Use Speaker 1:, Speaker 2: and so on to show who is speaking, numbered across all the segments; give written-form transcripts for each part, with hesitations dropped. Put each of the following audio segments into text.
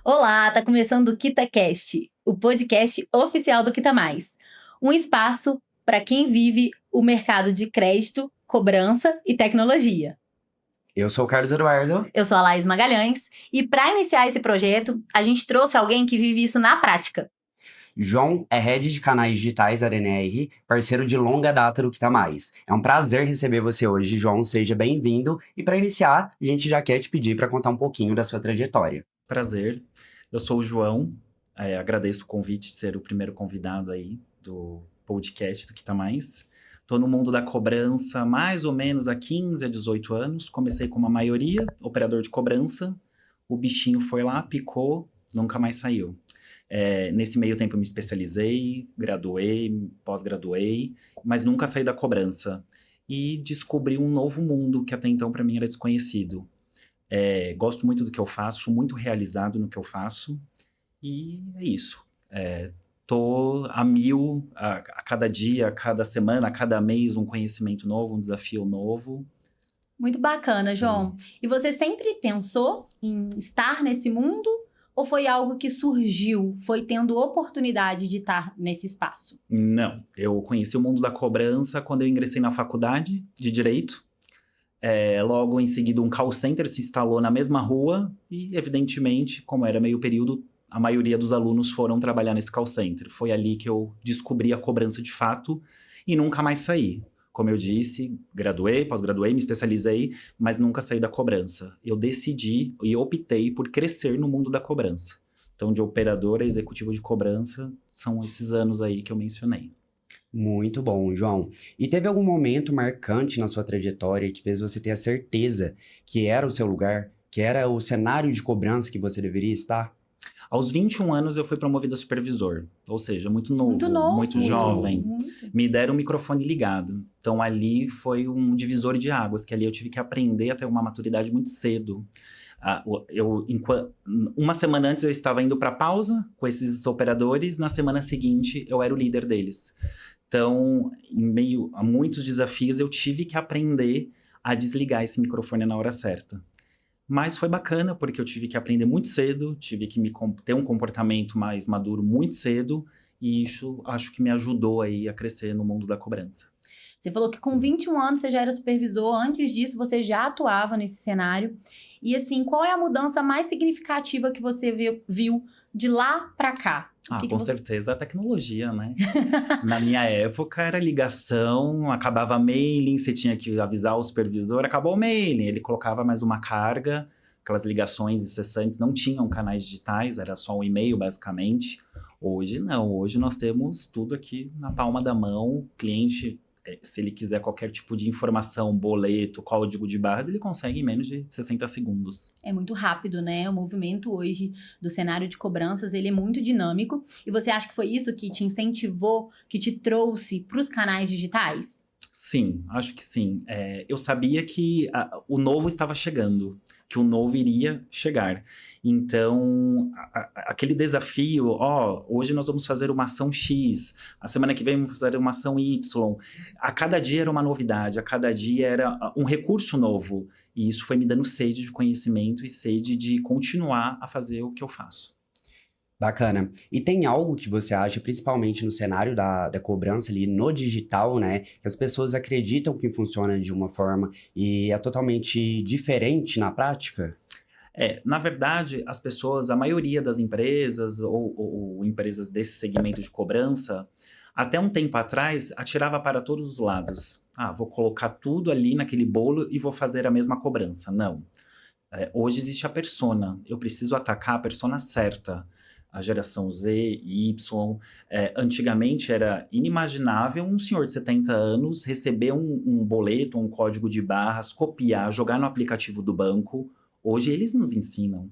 Speaker 1: Olá, tá começando o KitaCast, o podcast oficial do Kita Mais. Um espaço para quem vive o mercado de crédito, cobrança e tecnologia.
Speaker 2: Eu sou o Carlos Eduardo.
Speaker 1: Eu sou a Laís Magalhães e para iniciar esse projeto, a gente trouxe alguém que vive isso na prática.
Speaker 2: João é head de canais digitais da DNR, parceiro de longa data do Kita Mais. É um prazer receber você hoje, João. Seja bem-vindo. E para iniciar, a gente já quer te pedir para contar um pouquinho da sua trajetória.
Speaker 3: Prazer, eu sou o João, agradeço o convite de ser o primeiro convidado aí do podcast do Kita Mais. Estou no mundo da cobrança mais ou menos há 15 a 18 anos, comecei como a maioria, operador de cobrança, o bichinho foi lá, picou, nunca mais saiu. Nesse meio tempo eu me especializei, graduei, pós-graduei, mas nunca saí da cobrança. E descobri um novo mundo que até então para mim era desconhecido. Gosto muito do que eu faço, sou muito realizado no que eu faço e é isso. Tô a mil a cada dia, a cada semana, a cada mês, um conhecimento novo, um desafio novo.
Speaker 1: Muito bacana, João. E você sempre pensou em estar nesse mundo ou foi algo que surgiu, foi tendo oportunidade de estar nesse espaço?
Speaker 3: Não, eu conheci o mundo da cobrança quando eu ingressei na faculdade de Direito. Logo em seguida, um call center se instalou na mesma rua e, evidentemente, como era meio período, a maioria dos alunos foram trabalhar nesse call center. Foi ali que eu descobri a cobrança de fato e nunca mais saí. Como eu disse, graduei, pós-graduei, me especializei, mas nunca saí da cobrança. Eu decidi e optei por crescer no mundo da cobrança. Então, de operador a executivo de cobrança, são esses anos aí que eu mencionei.
Speaker 2: Muito bom, João. E teve algum momento marcante na sua trajetória que fez você ter a certeza que era o seu lugar, que era o cenário de cobrança que você deveria estar?
Speaker 3: Aos 21 anos eu fui promovido a supervisor, ou seja, muito novo, muito jovem.
Speaker 1: Muito.
Speaker 3: Me deram o microfone ligado. Então ali foi um divisor de águas, que ali eu tive que aprender a ter uma maturidade muito cedo. Uma semana antes eu estava indo para pausa com esses operadores, na semana seguinte eu era o líder deles. Então, em meio a muitos desafios, eu tive que aprender a desligar esse microfone na hora certa. Mas foi bacana, porque eu tive que aprender muito cedo, tive que ter um comportamento mais maduro muito cedo, e isso acho que me ajudou aí a crescer no mundo da cobrança.
Speaker 1: Você falou que com 21 anos você já era supervisor, antes disso você já atuava nesse cenário. E assim, qual é a mudança mais significativa que você viu de lá para cá?
Speaker 3: Com certeza a tecnologia, né? Na minha época era ligação, acabava mailing, você tinha que avisar o supervisor, acabou o mailing, ele colocava mais uma carga, aquelas ligações incessantes, não tinham canais digitais, era só um e-mail basicamente. Hoje não, hoje nós temos tudo aqui na palma da mão, o cliente, se ele quiser qualquer tipo de informação, boleto, código de barras, ele consegue em menos de 60 segundos.
Speaker 1: É muito rápido, né? O movimento hoje do cenário de cobranças, ele é muito dinâmico. E você acha que foi isso que te incentivou, que te trouxe para os canais digitais?
Speaker 3: Sim, acho que sim. Eu sabia que o novo estava chegando, que o novo iria chegar. Então, aquele desafio, hoje nós vamos fazer uma ação X, a semana que vem vamos fazer uma ação Y. A cada dia era uma novidade, a cada dia era um recurso novo. E isso foi me dando sede de conhecimento e sede de continuar a fazer o que eu faço.
Speaker 2: Bacana. E tem algo que você acha, principalmente no cenário da cobrança ali no digital, né? Que as pessoas acreditam que funciona de uma forma e é totalmente diferente na prática?
Speaker 3: Na verdade, as pessoas, a maioria das empresas ou empresas desse segmento de cobrança, até um tempo atrás, atirava para todos os lados. Vou colocar tudo ali naquele bolo e vou fazer a mesma cobrança. Não. Hoje existe a persona. Eu preciso atacar a persona certa. A geração Z, Y. Antigamente era inimaginável um senhor de 70 anos receber um boleto, um código de barras, copiar, jogar no aplicativo do banco. Hoje eles nos ensinam.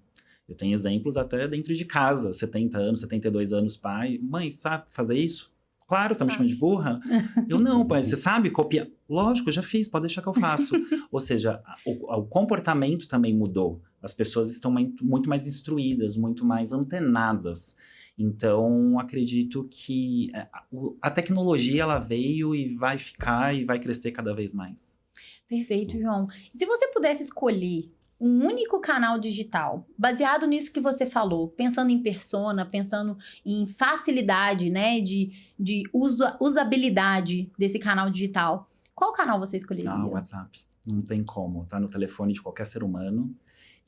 Speaker 3: Eu tenho exemplos até dentro de casa, 70 anos, 72 anos, pai. Mãe, sabe fazer isso? Claro, tá me chamando de burra? Eu não, pai, você sabe copiar? Lógico, eu já fiz, pode deixar que eu faço. Ou seja, o comportamento também mudou. As pessoas estão muito mais instruídas, muito mais antenadas. Então, acredito que a tecnologia ela veio e vai ficar e vai crescer cada vez mais.
Speaker 1: Perfeito, João. E se você pudesse escolher um único canal digital, baseado nisso que você falou, pensando em persona, pensando em facilidade, né, de usabilidade desse canal digital, qual canal você escolheria?
Speaker 3: O WhatsApp. Não tem como. Tá no telefone de qualquer ser humano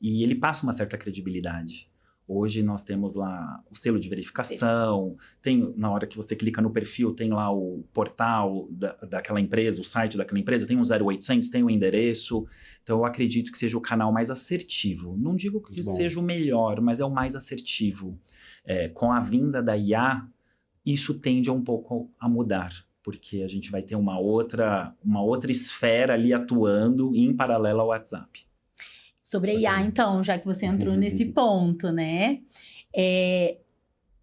Speaker 3: e ele passa uma certa credibilidade. Hoje nós temos lá o selo de verificação, tem, na hora que você clica no perfil, tem lá o portal daquela empresa, o site daquela empresa, tem um 0800, tem o endereço. Então eu acredito que seja o canal mais assertivo. Não digo que seja o melhor, mas é o mais assertivo. Com a vinda da IA, isso tende um pouco a mudar, porque a gente vai ter uma outra esfera ali atuando em paralelo ao WhatsApp.
Speaker 1: Sobre a IA, então, já que você entrou nesse ponto, né?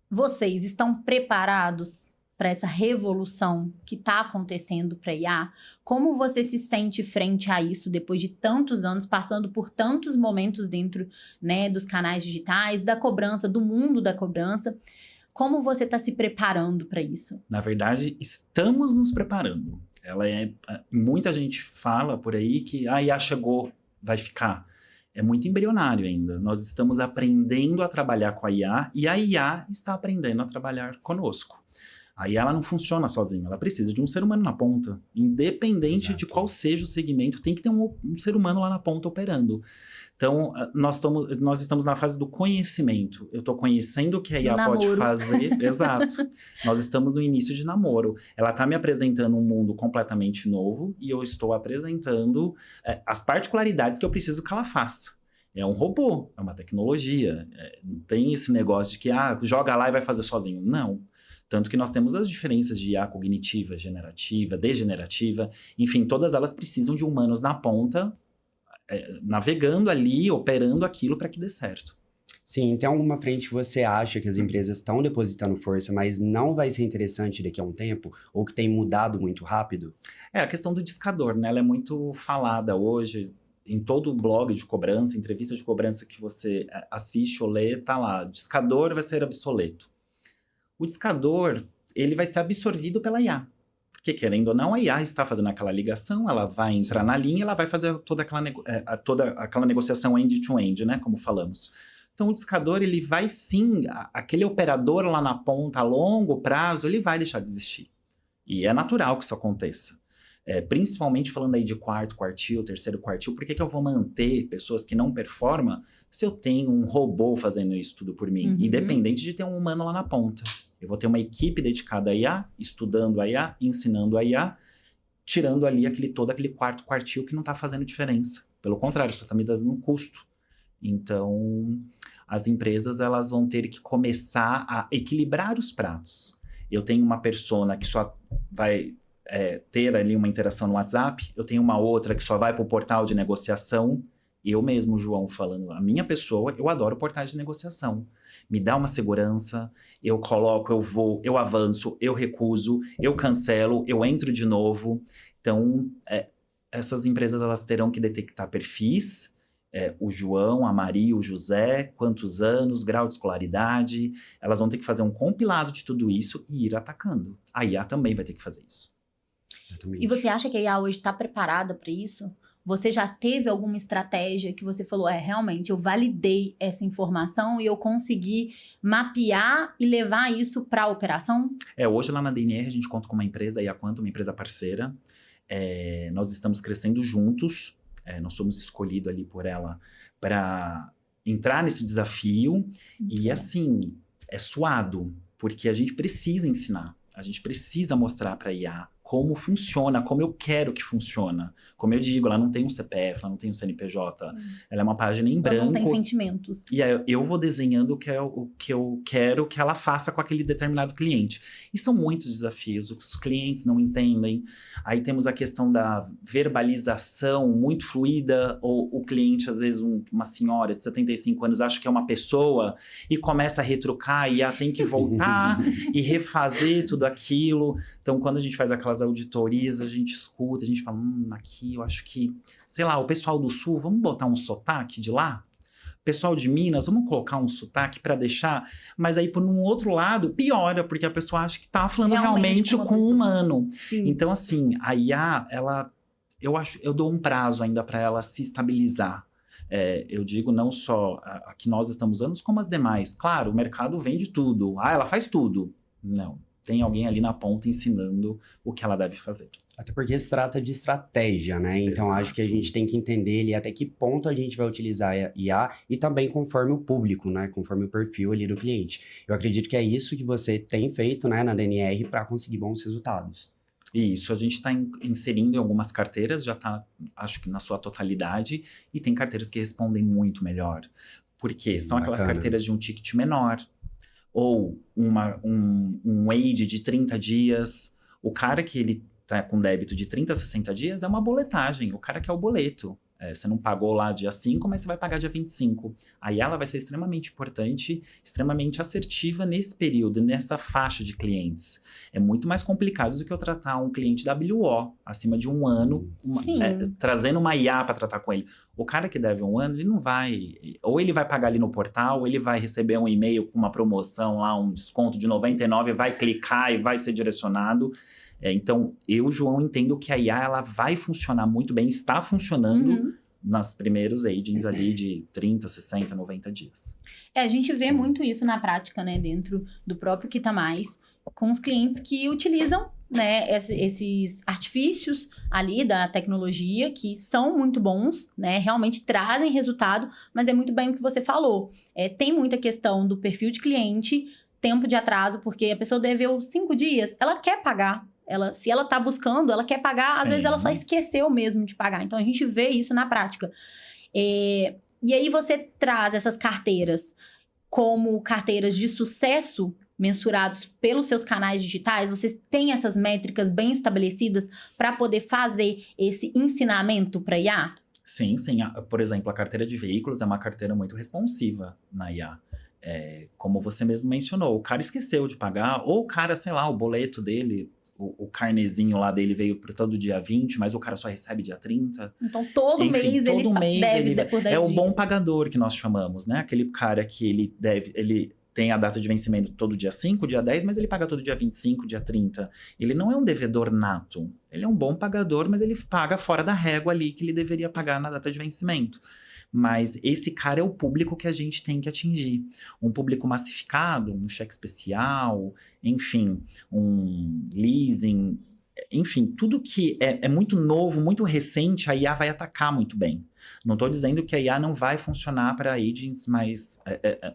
Speaker 1: Vocês estão preparados para essa revolução que está acontecendo para a IA? Como você se sente frente a isso depois de tantos anos, passando por tantos momentos dentro, né, dos canais digitais, da cobrança, do mundo da cobrança? Como você está se preparando para isso?
Speaker 3: Na verdade, estamos nos preparando. Muita gente fala por aí que a IA chegou, vai ficar. É muito embrionário ainda. Nós estamos aprendendo a trabalhar com a IA e a IA está aprendendo a trabalhar conosco. A IA ela não funciona sozinha, ela precisa de um ser humano na ponta. Independente de qual seja o segmento, tem que ter um ser humano lá na ponta operando. Então, nós estamos na fase do conhecimento. Eu estou conhecendo o que a IA pode fazer. Exato. Nós estamos no início de namoro. Ela está me apresentando um mundo completamente novo e eu estou apresentando as particularidades que eu preciso que ela faça. É um robô, é uma tecnologia. Não tem esse negócio de que joga lá e vai fazer sozinho. Não. Tanto que nós temos as diferenças de IA cognitiva, generativa, degenerativa. Enfim, todas elas precisam de humanos na ponta, navegando ali, operando aquilo para que dê certo.
Speaker 2: Sim, tem alguma frente que você acha que as empresas estão depositando força, mas não vai ser interessante daqui a um tempo? Ou que tem mudado muito rápido?
Speaker 3: A questão do discador, né? Ela é muito falada hoje. Em todo blog de cobrança, entrevista de cobrança que você assiste ou lê, tá lá, discador vai ser obsoleto. O discador, ele vai ser absorvido pela IA. Porque, querendo ou não, a IA está fazendo aquela ligação, ela vai entrar na linha, ela vai fazer toda aquela negociação end-to-end, né, como falamos. Então, o discador, ele vai sim, aquele operador lá na ponta, a longo prazo, ele vai deixar de existir. E é natural que isso aconteça. Principalmente falando aí de quarto quartil, terceiro quartil, por que eu vou manter pessoas que não performam se eu tenho um robô fazendo isso tudo por mim? Independente de ter um humano lá na ponta. Eu vou ter uma equipe dedicada a IA, estudando a IA, ensinando a IA, tirando ali todo aquele quarto quartil que não está fazendo diferença. Pelo contrário, isso está me dando um custo. Então, as empresas elas vão ter que começar a equilibrar os pratos. Eu tenho uma persona que só vai ter ali uma interação no WhatsApp, eu tenho uma outra que só vai para o portal de negociação. Eu mesmo, João, falando, a minha pessoa, eu adoro portais de negociação. Me dá uma segurança, eu coloco, eu vou, eu avanço, eu recuso, eu cancelo, eu entro de novo. Então, essas empresas elas terão que detectar perfis, o João, a Maria, o José, quantos anos, grau de escolaridade. Elas vão ter que fazer um compilado de tudo isso e ir atacando. A IA também vai ter que fazer isso.
Speaker 1: Exatamente. E você acha que a IA hoje está preparada para isso? Você já teve alguma estratégia que você falou, realmente, eu validei essa informação e eu consegui mapear e levar isso para a operação?
Speaker 3: Hoje lá na DNR a gente conta com uma empresa, a IAQuanta, uma empresa parceira. Nós estamos crescendo juntos, nós somos escolhidos ali por ela para entrar nesse desafio. E assim, é suado, porque a gente precisa ensinar, a gente precisa mostrar para a IA como funciona, como eu quero que funciona. Como eu digo, ela não tem um CPF, ela não tem um CNPJ. Sim. Ela é uma página em branco.
Speaker 1: Ela não tem sentimentos.
Speaker 3: E aí eu vou desenhando o que eu quero que ela faça com aquele determinado cliente. E são muitos desafios, os clientes não entendem. Aí temos a questão da verbalização muito fluida, ou o cliente, às vezes, uma senhora de 75 anos acha que é uma pessoa e começa a retrucar e tem que voltar e refazer tudo aquilo. Então, quando a gente faz aquelas auditorias, a gente escuta, a gente fala, aqui eu acho que, sei lá, o pessoal do Sul, vamos botar um sotaque de lá? O pessoal de Minas, vamos colocar um sotaque para deixar? Mas aí, por um outro lado, piora, porque a pessoa acha que tá falando realmente com um humano. Sim. Então, assim, a IA, eu dou um prazo ainda para ela se estabilizar. Eu digo não só a que nós estamos usando, como as demais. Claro, o mercado vende tudo. Ah, ela faz tudo. Não. Tem alguém ali na ponta ensinando o que ela deve fazer.
Speaker 2: Até porque se trata de estratégia, né? Então,
Speaker 3: Exato.
Speaker 2: acho que a gente tem que entender ali até que ponto a gente vai utilizar a IA e também conforme o público, né? Conforme o perfil ali do cliente. Eu acredito que é isso que você tem feito, né, na DNR para conseguir bons resultados.
Speaker 3: Isso, a gente está inserindo em algumas carteiras, já está, acho que na sua totalidade, e tem carteiras que respondem muito melhor. Porque são aquelas
Speaker 2: Bacana.
Speaker 3: carteiras de um ticket menor, ou um age de 30 dias. O cara que ele tá com débito de 30 a 60 dias é uma boletagem, o cara quer o boleto. Você não pagou lá dia 5, mas você vai pagar dia 25. Aí ela vai ser extremamente importante, extremamente assertiva nesse período, nessa faixa de clientes. É muito mais complicado do que eu tratar um cliente WO acima de um ano,
Speaker 1: Sim.
Speaker 3: trazendo uma IA para tratar com ele. O cara que deve um ano, ele não vai... Ou ele vai pagar ali no portal, ou ele vai receber um e-mail com uma promoção lá, um desconto de 99, vai clicar e vai ser direcionado. Então, eu, João, entendo que a IA ela vai funcionar muito bem, está funcionando nos primeiros agents ali de 30, 60, 90 dias.
Speaker 1: A gente vê muito isso na prática, né, dentro do próprio Quita Mais, com os clientes que utilizam, né, esses artifícios ali da tecnologia, que são muito bons, né, realmente trazem resultado, mas é muito bem o que você falou. Tem muita questão do perfil de cliente, tempo de atraso, porque a pessoa deveu 5 dias, ela quer pagar. Se ela tá buscando, ela quer pagar, às
Speaker 3: Sim.
Speaker 1: vezes ela só esqueceu mesmo de pagar. Então, a gente vê isso na prática. E aí, você traz essas carteiras como carteiras de sucesso mensurados pelos seus canais digitais? Vocês têm essas métricas bem estabelecidas para poder fazer esse ensinamento para IA?
Speaker 3: Sim, sim. Por exemplo, a carteira de veículos é uma carteira muito responsiva na IA. Como você mesmo mencionou, o cara esqueceu de pagar, ou o cara, sei lá, o boleto dele... O carnezinho lá dele veio para todo dia 20, mas o cara só recebe dia 30.
Speaker 1: Então, todo
Speaker 3: Enfim,
Speaker 1: mês
Speaker 3: todo
Speaker 1: ele
Speaker 3: mês
Speaker 1: deve
Speaker 3: ele
Speaker 1: por 10
Speaker 3: é o
Speaker 1: dias.
Speaker 3: bom pagador que nós chamamos, né? Aquele cara que ele tem a data de vencimento todo dia 5, dia 10, mas ele paga todo dia 25, dia 30. Ele não é um devedor nato. Ele é um bom pagador, mas ele paga fora da régua ali que ele deveria pagar na data de vencimento. Mas esse cara é o público que a gente tem que atingir. Um público massificado, um cheque especial, enfim, um leasing, enfim, tudo que é muito novo, muito recente, a IA vai atacar muito bem. Não estou dizendo que a IA não vai funcionar para agents mais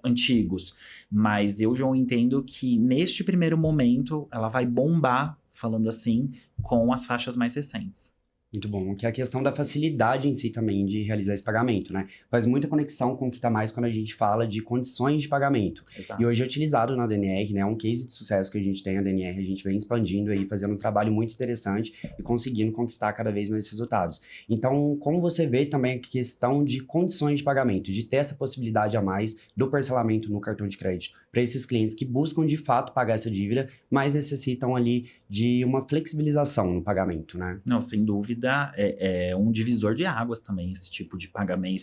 Speaker 3: antigos, mas eu já entendo que neste primeiro momento ela vai bombar, falando assim, com as faixas mais recentes.
Speaker 2: Muito bom, que é a questão da facilidade em si também de realizar esse pagamento, né? Faz muita conexão com o Quita Mais quando a gente fala de condições de pagamento.
Speaker 3: Exato.
Speaker 2: E hoje é utilizado na DNR, né? É um case de sucesso que a gente tem, a DNR, a gente vem expandindo aí, fazendo um trabalho muito interessante e conseguindo conquistar cada vez mais resultados. Então, como você vê também a questão de condições de pagamento, de ter essa possibilidade a mais do parcelamento no cartão de crédito para esses clientes que buscam de fato pagar essa dívida, mas necessitam ali de uma flexibilização no pagamento, né?
Speaker 3: Não, sem dúvida, é um divisor de águas também esse tipo de pagamento,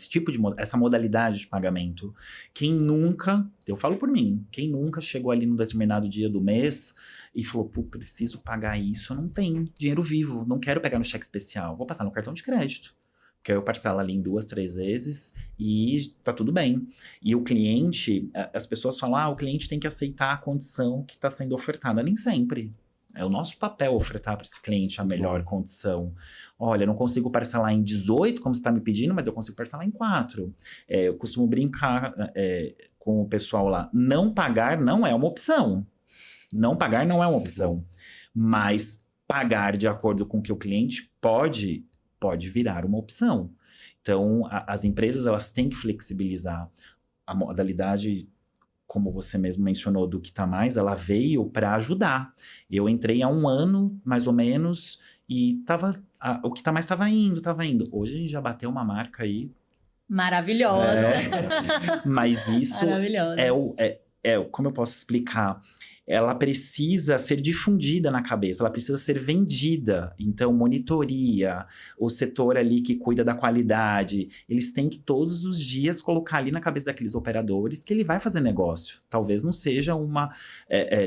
Speaker 3: essa modalidade de pagamento. Quem nunca, eu falo por mim, quem nunca chegou ali num determinado dia do mês e falou, pô, preciso pagar isso, eu não tenho dinheiro vivo, não quero pegar no cheque especial, vou passar no cartão de crédito. Porque eu parcelo ali em 2, 3 vezes e tá tudo bem. E o cliente, as pessoas falam, o cliente tem que aceitar a condição que está sendo ofertada. Nem sempre. É o nosso papel ofertar para esse cliente a melhor condição. Olha, eu não consigo parcelar em 18, como você está me pedindo, mas eu consigo parcelar em 4. Eu costumo brincar com o pessoal lá. Não pagar não é uma opção. Não pagar não é uma opção. Mas pagar de acordo com o que o cliente pode virar uma opção. Então, as empresas elas têm que flexibilizar a modalidade, como você mesmo mencionou, do Quita Mais, ela veio para ajudar. Eu entrei há 1 ano, mais ou menos, e o Quita Mais estava indo. Hoje a gente já bateu uma marca aí.
Speaker 1: Maravilhosa.
Speaker 3: Mas isso
Speaker 1: Maravilhosa.
Speaker 3: como eu posso explicar? ela precisa ser difundida na cabeça, ela precisa ser vendida. Então, monitoria, o setor ali que cuida da qualidade, eles têm que todos os dias colocar ali na cabeça daqueles operadores que ele vai fazer negócio. Talvez não seja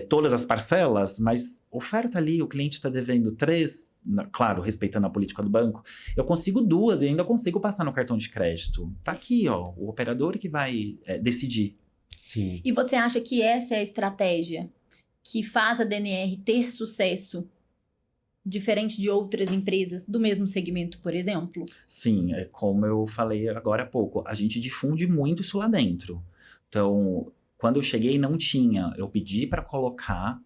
Speaker 3: todas as parcelas, mas oferta ali, o cliente está devendo 3, claro, respeitando a política do banco, eu consigo 2 e ainda consigo passar no cartão de crédito. Tá aqui, ó, o operador que vai decidir.
Speaker 2: Sim.
Speaker 1: E você acha que essa é a estratégia que faz a DNR ter sucesso, diferente de outras empresas do mesmo segmento, por exemplo?
Speaker 3: Sim, é como eu falei agora há pouco, a gente difunde muito isso lá dentro. Então, quando eu cheguei, não tinha. Eu pedi para colocar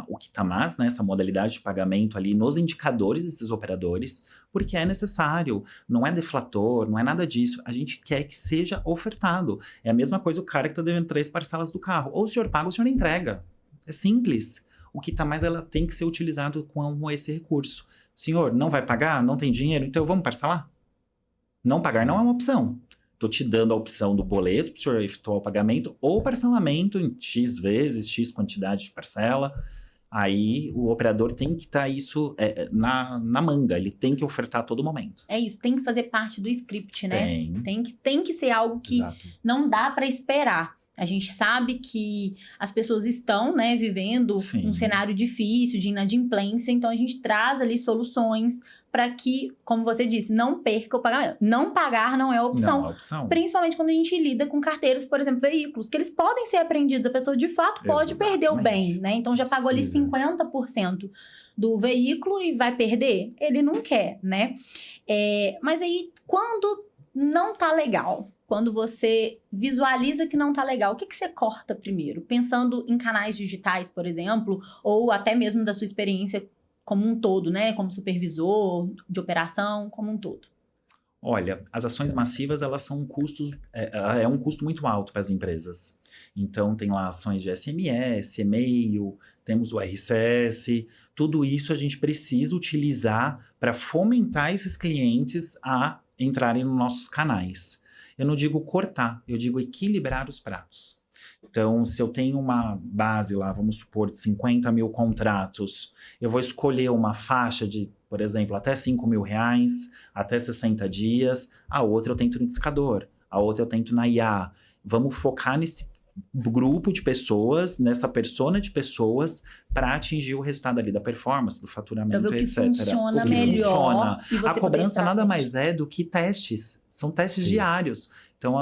Speaker 3: o Quitamás, né, essa modalidade de pagamento ali nos indicadores desses operadores, porque é necessário, não é deflator, não é nada disso. A gente quer que seja ofertado. É a mesma coisa o cara que está devendo 3 parcelas do carro. Ou o senhor paga, ou o senhor entrega. É simples. O Quitamás, ela tem que ser utilizado com esse recurso. Senhor, não vai pagar? Não tem dinheiro? Então vamos parcelar? Não pagar não é uma opção. Estou te dando a opção do boleto para o senhor efetuar o pagamento ou parcelamento em X vezes, X quantidade de parcela. Aí o operador tem que estar isso na manga, ele tem que ofertar a todo momento.
Speaker 1: É isso, tem que fazer parte do script, né?
Speaker 3: Tem.
Speaker 1: Tem que ser algo que
Speaker 2: Exato.
Speaker 1: não dá para esperar. A gente sabe que as pessoas estão, né, vivendo
Speaker 3: Sim.
Speaker 1: um cenário difícil de inadimplência, então a gente traz ali soluções para que, como você disse, não perca o pagamento. Não pagar não é a opção.
Speaker 3: Não, é opção.
Speaker 1: Principalmente quando a gente lida com carteiras, por exemplo, veículos, que eles podem ser apreendidos, a pessoa de fato pode perder o bem,
Speaker 3: Exatamente.
Speaker 1: né? Então já pagou ali
Speaker 2: Precisa.
Speaker 1: 50% do veículo e vai perder? Ele não quer, né? Mas aí, quando não tá legal, quando você visualiza que não tá legal, o que você corta primeiro? Pensando em canais digitais, por exemplo, ou até mesmo da sua experiência como um todo, né? Como supervisor de operação, como um todo.
Speaker 3: Olha, as ações massivas, elas são custos, é um custo muito alto para as empresas. Então, tem lá ações de SMS, e-mail, temos o RCS, tudo isso a gente precisa utilizar para fomentar esses clientes a entrarem nos nossos canais. Eu não digo cortar, eu digo equilibrar os pratos. Então, se eu tenho uma base lá, vamos supor, de 50 mil contratos, eu vou escolher uma faixa de, por exemplo, até 5 mil reais, até 60 dias, a outra eu tento no discador, a outra eu tento na IA. Vamos focar nesse grupo de pessoas, nessa persona de pessoas, para atingir o resultado ali da performance, do faturamento,
Speaker 1: Pra ver o que
Speaker 3: etc.
Speaker 1: funciona
Speaker 3: O que
Speaker 1: melhor.
Speaker 3: funciona.
Speaker 1: E você
Speaker 3: A
Speaker 1: poder
Speaker 3: cobrança nada
Speaker 1: estratégia.
Speaker 3: mais é do que testes. São testes
Speaker 2: Sim.
Speaker 3: diários. Então,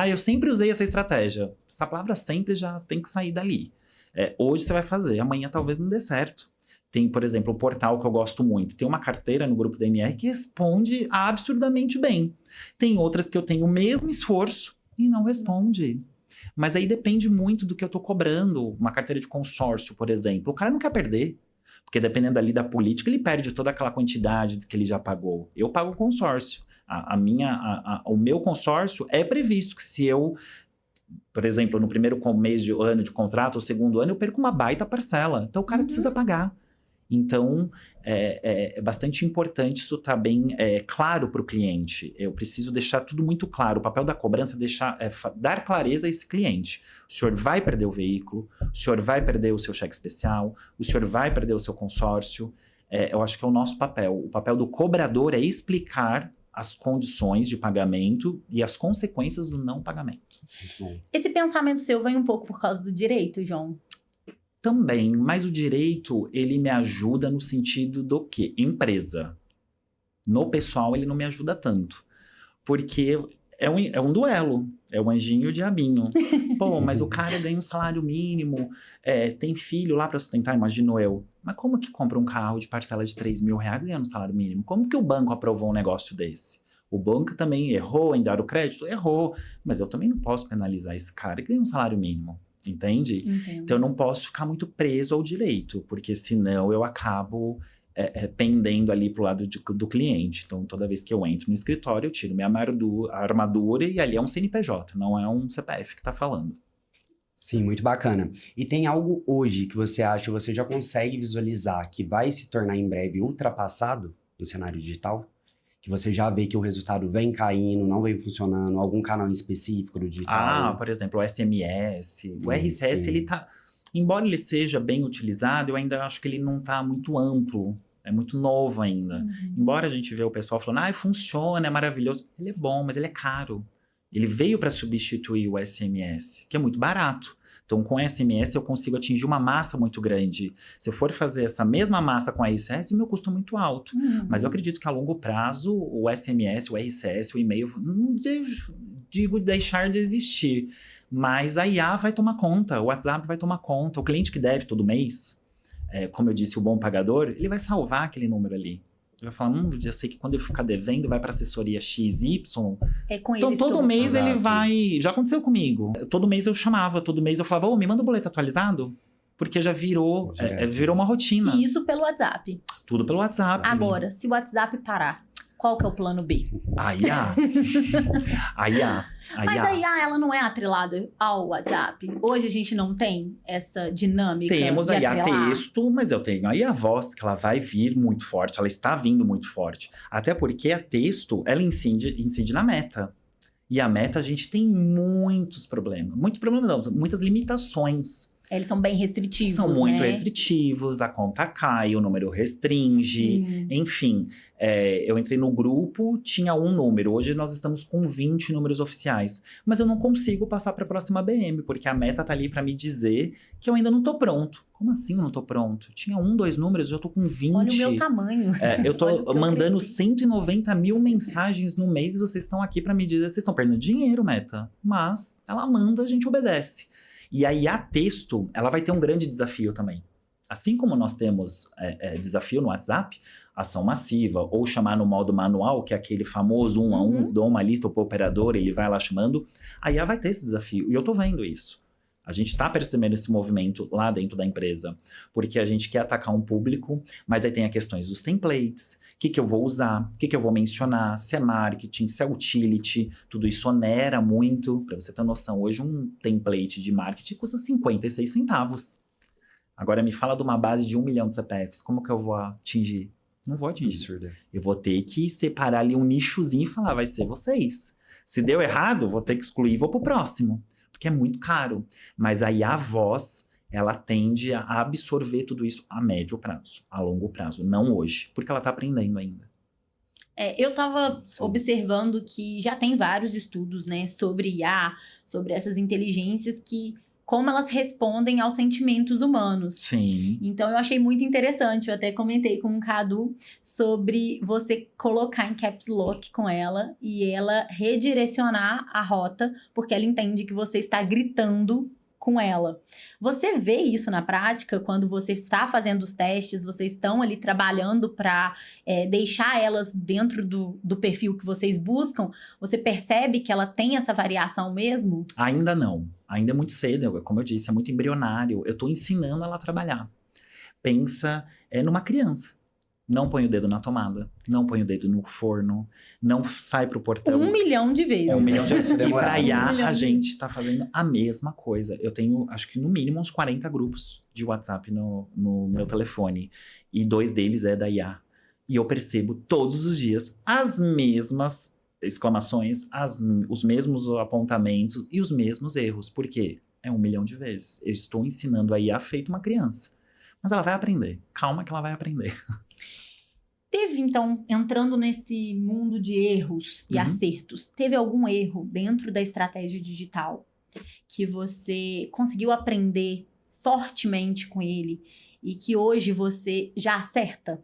Speaker 3: eu sempre usei essa estratégia. Essa palavra sempre já tem que sair dali. Hoje você vai fazer, amanhã talvez não dê certo. Tem, por exemplo, o portal que eu gosto muito. Tem uma carteira no grupo DNR que responde absurdamente bem. Tem outras que eu tenho o mesmo esforço e não responde. Mas aí depende muito do que eu tô cobrando. Uma carteira de consórcio, por exemplo. O cara não quer perder. Porque dependendo ali da política, ele perde toda aquela quantidade que ele já pagou. Eu pago o consórcio. O meu consórcio é previsto que se eu, por exemplo, no primeiro mês de ano de contrato, ou segundo ano, eu perco uma baita parcela. Então o cara precisa pagar. Então é bastante importante isso estar bem claro para o cliente. Eu preciso deixar tudo muito claro. O papel da cobrança é dar clareza a esse cliente. O senhor vai perder o veículo, o senhor vai perder o seu cheque especial, o senhor vai perder o seu consórcio. Eu acho que é o nosso papel. O papel do cobrador é explicar as condições de pagamento e as consequências do não pagamento.
Speaker 2: Muito bom.
Speaker 1: Esse pensamento seu vem um pouco por causa do direito, João?
Speaker 3: Também, mas o direito, ele me ajuda no sentido do quê? Empresa. No pessoal, ele não me ajuda tanto. Porque é um duelo. É o anjinho e o diabinho. Pô, mas o cara ganha um salário mínimo, tem filho lá para sustentar, imagino eu. Mas como que compra um carro de parcela de 3 mil reais ganhando um salário mínimo? Como que o banco aprovou um negócio desse? O banco também errou em dar o crédito? Errou. Mas eu também não posso penalizar esse cara que ganha um salário mínimo. Entende?
Speaker 1: Entendo.
Speaker 3: Então eu não posso ficar muito preso ao direito, porque senão eu acabo pendendo ali pro lado do cliente. Então toda vez que eu entro no escritório, eu tiro minha armadura e ali é um CNPJ, não é um CPF que tá falando.
Speaker 2: Sim, muito bacana. E tem algo hoje que você acha, você já consegue visualizar que vai se tornar em breve ultrapassado no cenário digital? Que você já vê que o resultado vem caindo, não vem funcionando, algum canal em específico do digital?
Speaker 3: Por exemplo, o SMS, o RCS,
Speaker 2: sim.
Speaker 3: ele tá... Embora ele seja bem utilizado, eu ainda acho que ele não está muito amplo. É muito novo ainda. Embora a gente vê o pessoal falando, funciona, é maravilhoso. Ele é bom, mas ele é caro. Ele veio para substituir o SMS, que é muito barato. Então, com SMS, eu consigo atingir uma massa muito grande. Se eu for fazer essa mesma massa com a RCS, o meu custo é muito alto. Mas eu acredito que a longo prazo, o SMS, o RCS, o e-mail, não digo deixar de existir. Mas a IA vai tomar conta, o WhatsApp vai tomar conta. O cliente que deve todo mês, como eu disse, o bom pagador, ele vai salvar aquele número ali. Ele vai falar, eu sei que quando eu ficar devendo, vai para assessoria XY.
Speaker 1: É com
Speaker 3: Então,
Speaker 1: eles
Speaker 3: todo mês
Speaker 2: Exato.
Speaker 3: ele vai... Já aconteceu comigo. Todo mês eu chamava, todo mês eu falava, me manda o boleto atualizado. Porque já virou, virou uma rotina.
Speaker 1: E isso pelo WhatsApp.
Speaker 3: Tudo pelo WhatsApp.
Speaker 1: Agora, se o WhatsApp parar, qual que é o plano B?
Speaker 3: A IA.
Speaker 1: Mas a IA, ela não é atrelada ao WhatsApp. Hoje a gente não tem essa dinâmica
Speaker 3: Temos
Speaker 1: de
Speaker 3: a IA
Speaker 1: atrelar.
Speaker 3: texto, mas eu tenho a IA voz, que ela vai vir muito forte, ela está vindo muito forte. Até porque a texto, ela incide na meta. E a meta, a gente tem muitos problemas. Muitos problemas não, muitas limitações.
Speaker 1: Eles são bem restritivos,
Speaker 3: São muito
Speaker 1: né?
Speaker 3: restritivos, a conta cai, o número restringe,
Speaker 1: Sim.
Speaker 3: enfim. Eu entrei no grupo, tinha um número, hoje nós estamos com 20 números oficiais. Mas eu não consigo passar para a próxima BM, porque a meta tá ali para me dizer que eu ainda não tô pronto. Como assim eu não tô pronto? Tinha 2 números, já tô com 20.
Speaker 1: Olha o meu tamanho.
Speaker 3: Eu tô
Speaker 1: Olha o que eu
Speaker 3: mandando
Speaker 1: cresci.
Speaker 3: 190 mil mensagens no mês e vocês estão aqui para me dizer, vocês estão perdendo dinheiro, meta. Mas ela manda, a gente obedece. E aí a texto, ela vai ter um grande desafio também. Assim como nós temos desafio no WhatsApp, ação massiva, ou chamar no modo manual, que é aquele famoso 1 a 1, dou uma lista pro operador, ele vai lá chamando, a IA vai ter esse desafio. E eu tô vendo isso. A gente está percebendo esse movimento lá dentro da empresa, porque a gente quer atacar um público, mas aí tem as questões dos templates, o que eu vou usar, o que eu vou mencionar, se é marketing, se é utility, tudo isso onera muito. Para você ter noção, hoje um template de marketing custa 56 centavos. Agora me fala de uma base de 1 milhão de CPFs, como que eu vou atingir? Não vou atingir.
Speaker 2: Absurdo.
Speaker 3: Eu vou ter que separar ali um nichozinho e falar, vai ser vocês. Se deu errado, vou ter que excluir e vou pro próximo. Porque é muito caro. Mas aí a voz, ela tende a absorver tudo isso a médio prazo, a longo prazo. Não hoje, porque ela tá aprendendo ainda.
Speaker 1: Eu estava
Speaker 2: Sim.
Speaker 1: observando que já tem vários estudos, né, sobre IA, sobre essas inteligências como elas respondem aos sentimentos humanos.
Speaker 3: Sim.
Speaker 1: Então, eu achei muito interessante. Eu até comentei com o Cadu sobre você colocar em caps lock com ela e ela redirecionar a rota, porque ela entende que você está gritando com ela. Você vê isso na prática quando você está fazendo os testes, vocês estão ali trabalhando para deixar elas dentro do perfil que vocês buscam? Você percebe que ela tem essa variação mesmo?
Speaker 3: Ainda não. Ainda é muito cedo, como eu disse, é muito embrionário. Eu tô ensinando ela a trabalhar. Pensa numa criança. Não põe o dedo na tomada, não põe o dedo no forno, não sai pro portão.
Speaker 1: 1 milhão de vezes.
Speaker 3: 1 milhão de vezes. E pra IA,
Speaker 1: 1 milhão
Speaker 3: a
Speaker 1: de
Speaker 3: gente está fazendo a mesma coisa. Eu tenho, acho que no mínimo, uns 40 grupos de WhatsApp no meu telefone. E 2 deles é da IA. E eu percebo todos os dias as mesmas exclamações, os mesmos apontamentos e os mesmos erros. Por quê? 1 milhão de vezes. Eu estou ensinando a IA feito uma criança. Mas ela vai aprender. Calma que ela vai aprender.
Speaker 1: Teve, então, entrando nesse mundo de erros e acertos, teve algum erro dentro da estratégia digital que você conseguiu aprender fortemente com ele e que hoje você já acerta?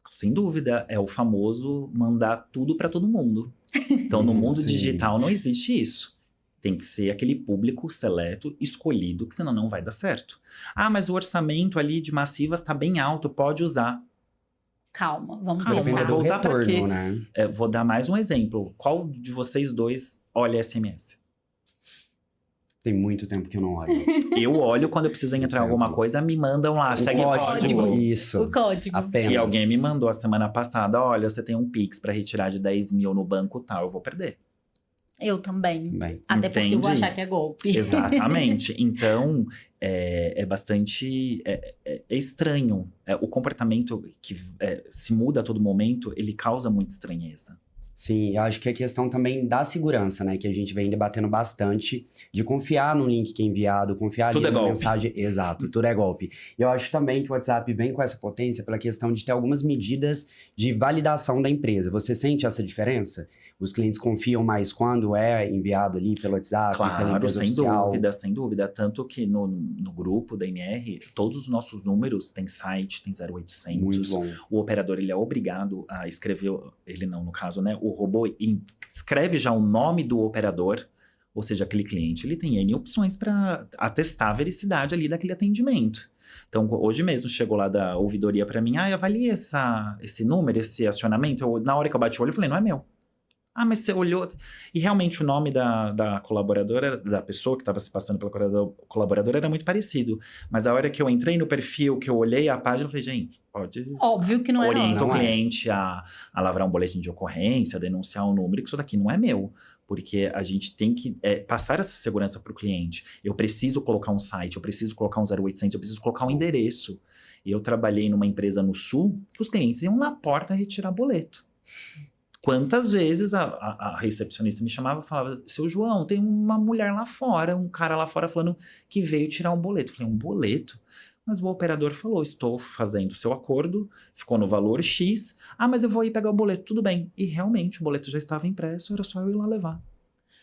Speaker 3: Sem dúvida, é o famoso mandar tudo para todo mundo. Então, no mundo
Speaker 2: Sim.
Speaker 3: digital não existe isso. Tem que ser aquele público seleto, escolhido, que senão não vai dar certo. Mas o orçamento ali de massivas está bem alto, pode usar.
Speaker 1: Calma, vamos
Speaker 3: Calma,
Speaker 1: testar.
Speaker 3: eu vou usar pra quê?
Speaker 2: Né?
Speaker 3: Vou dar mais um exemplo. Qual de vocês dois olha SMS?
Speaker 2: Tem muito tempo que eu não olho.
Speaker 3: Eu olho quando eu preciso entrar em alguma coisa, me mandam lá, segue código.
Speaker 2: Isso.
Speaker 1: O código.
Speaker 2: Apenas.
Speaker 3: Se alguém me mandou a semana passada, olha, você tem um Pix para retirar de 10 mil no banco tal, eu vou perder.
Speaker 1: Eu também.
Speaker 2: Bem,
Speaker 1: Até porque eu vou
Speaker 3: Entendi.
Speaker 1: achar que é golpe.
Speaker 3: Exatamente. Então, é bastante estranho. O comportamento que se muda a todo momento, ele causa muita estranheza.
Speaker 2: Sim, eu acho que a questão também da segurança, né? Que a gente vem debatendo bastante, de confiar no link que é enviado, confiar
Speaker 3: Tudo
Speaker 2: ali
Speaker 3: é
Speaker 2: na
Speaker 3: golpe.
Speaker 2: mensagem. Exato, tudo é golpe. E eu acho também que o WhatsApp vem com essa potência pela questão de ter algumas medidas de validação da empresa. Você sente essa diferença? Os clientes confiam mais quando é enviado ali pelo WhatsApp, pela
Speaker 3: Claro,
Speaker 2: empresa
Speaker 3: sem
Speaker 2: oficial?
Speaker 3: dúvida, sem dúvida. Tanto que no grupo da NR, todos os nossos números tem site, tem
Speaker 2: Muito
Speaker 3: 0800.
Speaker 2: bom.
Speaker 3: O operador, ele é obrigado a escrever, ele não, no caso, né? O robô escreve já o nome do operador, ou seja, aquele cliente, ele tem N opções para atestar a vericidade ali daquele atendimento. Então, hoje mesmo chegou lá da ouvidoria para mim, avalie esse número, esse acionamento. Na hora que eu bati o olho, eu falei, não é meu. Ah, mas você olhou... E realmente o nome da colaboradora, da pessoa que estava se passando pela colaboradora era muito parecido. Mas a hora que eu entrei no perfil, que eu olhei a página, eu falei, gente, pode...
Speaker 1: Óbvio que não é
Speaker 3: Orienta
Speaker 1: nosso.
Speaker 3: o
Speaker 2: Não é.
Speaker 3: cliente a lavrar um boletim de ocorrência, a denunciar um número, que isso daqui não é meu. Porque a gente tem que passar essa segurança para o cliente. Eu preciso colocar um site, eu preciso colocar um 0800, eu preciso colocar um endereço. E eu trabalhei numa empresa no Sul, que os clientes iam na porta retirar boleto. Quantas vezes a recepcionista me chamava e falava, seu João, tem uma mulher lá fora, um cara lá fora falando que veio tirar um boleto. Eu falei, um boleto? Mas o operador falou, estou fazendo o seu acordo, ficou no valor X. Ah, mas eu vou ir pegar o boleto, tudo bem. E realmente o boleto já estava impresso, era só eu ir lá levar.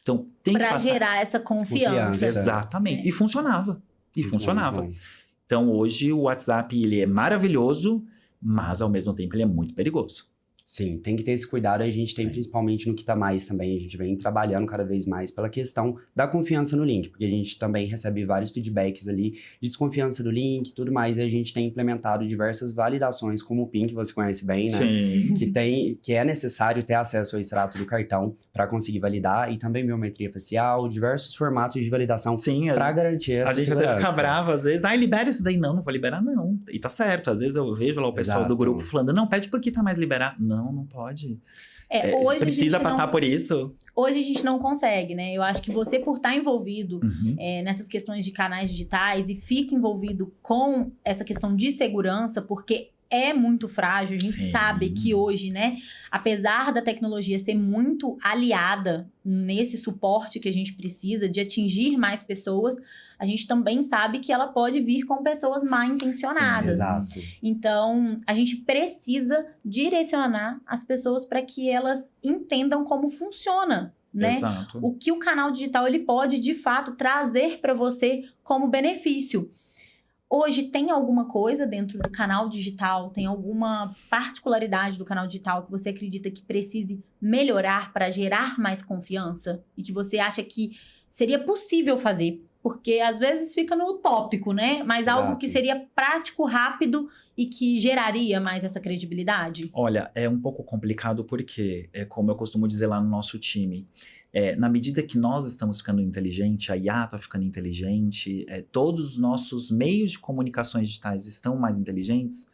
Speaker 3: Então tem que
Speaker 1: Pra
Speaker 3: passar.
Speaker 1: gerar essa confiança.
Speaker 3: Exatamente.
Speaker 1: É.
Speaker 3: E funcionava. E
Speaker 2: Muito
Speaker 3: funcionava.
Speaker 2: bom, muito bom.
Speaker 3: Então hoje o WhatsApp ele é maravilhoso, mas ao mesmo tempo ele é muito perigoso.
Speaker 2: Sim, tem que ter esse cuidado. A gente tem principalmente no Que Tá Mais também. A gente vem trabalhando cada vez mais pela questão da confiança no link, porque a gente também recebe vários feedbacks ali de desconfiança do link e tudo mais. E a gente tem implementado diversas validações, como o PIN, que você conhece bem, né?
Speaker 3: Sim.
Speaker 2: Que é necessário ter acesso ao extrato do cartão para conseguir validar, e também biometria facial, diversos formatos de validação
Speaker 3: Sim,
Speaker 2: para garantir essa
Speaker 3: a gente até
Speaker 2: segurança.
Speaker 3: fica bravo às vezes. Libera isso daí. Não vou liberar, não. E tá certo. Às vezes eu vejo lá o pessoal do
Speaker 2: Exato.
Speaker 3: grupo falando, não, pede por que tá mais liberar. Não pode.
Speaker 1: Hoje
Speaker 3: Precisa
Speaker 1: a gente
Speaker 3: passar
Speaker 1: não,
Speaker 3: por isso.
Speaker 1: Hoje a gente não consegue, né? Eu acho que você, por estar envolvido
Speaker 3: Uhum.
Speaker 1: nessas questões de canais digitais e fica envolvido com essa questão de segurança, porque é muito frágil. A gente
Speaker 3: Sim.
Speaker 1: sabe que hoje, né, apesar da tecnologia ser muito aliada nesse suporte que a gente precisa de atingir mais pessoas, a gente também sabe que ela pode vir com pessoas mal intencionadas.
Speaker 2: Exato.
Speaker 1: Então, a gente precisa direcionar as pessoas para que elas entendam como funciona, né?
Speaker 3: Exato.
Speaker 1: O que o canal digital ele pode, de fato, trazer para você como benefício. Hoje, tem alguma coisa dentro do canal digital, tem alguma particularidade do canal digital que você acredita que precise melhorar para gerar mais confiança? E que você acha que seria possível fazer? Porque às vezes fica no utópico, né? Mas algo
Speaker 2: Exato.
Speaker 1: que seria prático, rápido e que geraria mais essa credibilidade?
Speaker 3: Olha, é um pouco complicado porque, como eu costumo dizer lá no nosso time, na medida que nós estamos ficando inteligente, a IA está ficando inteligente, todos os nossos meios de comunicações digitais estão mais inteligentes,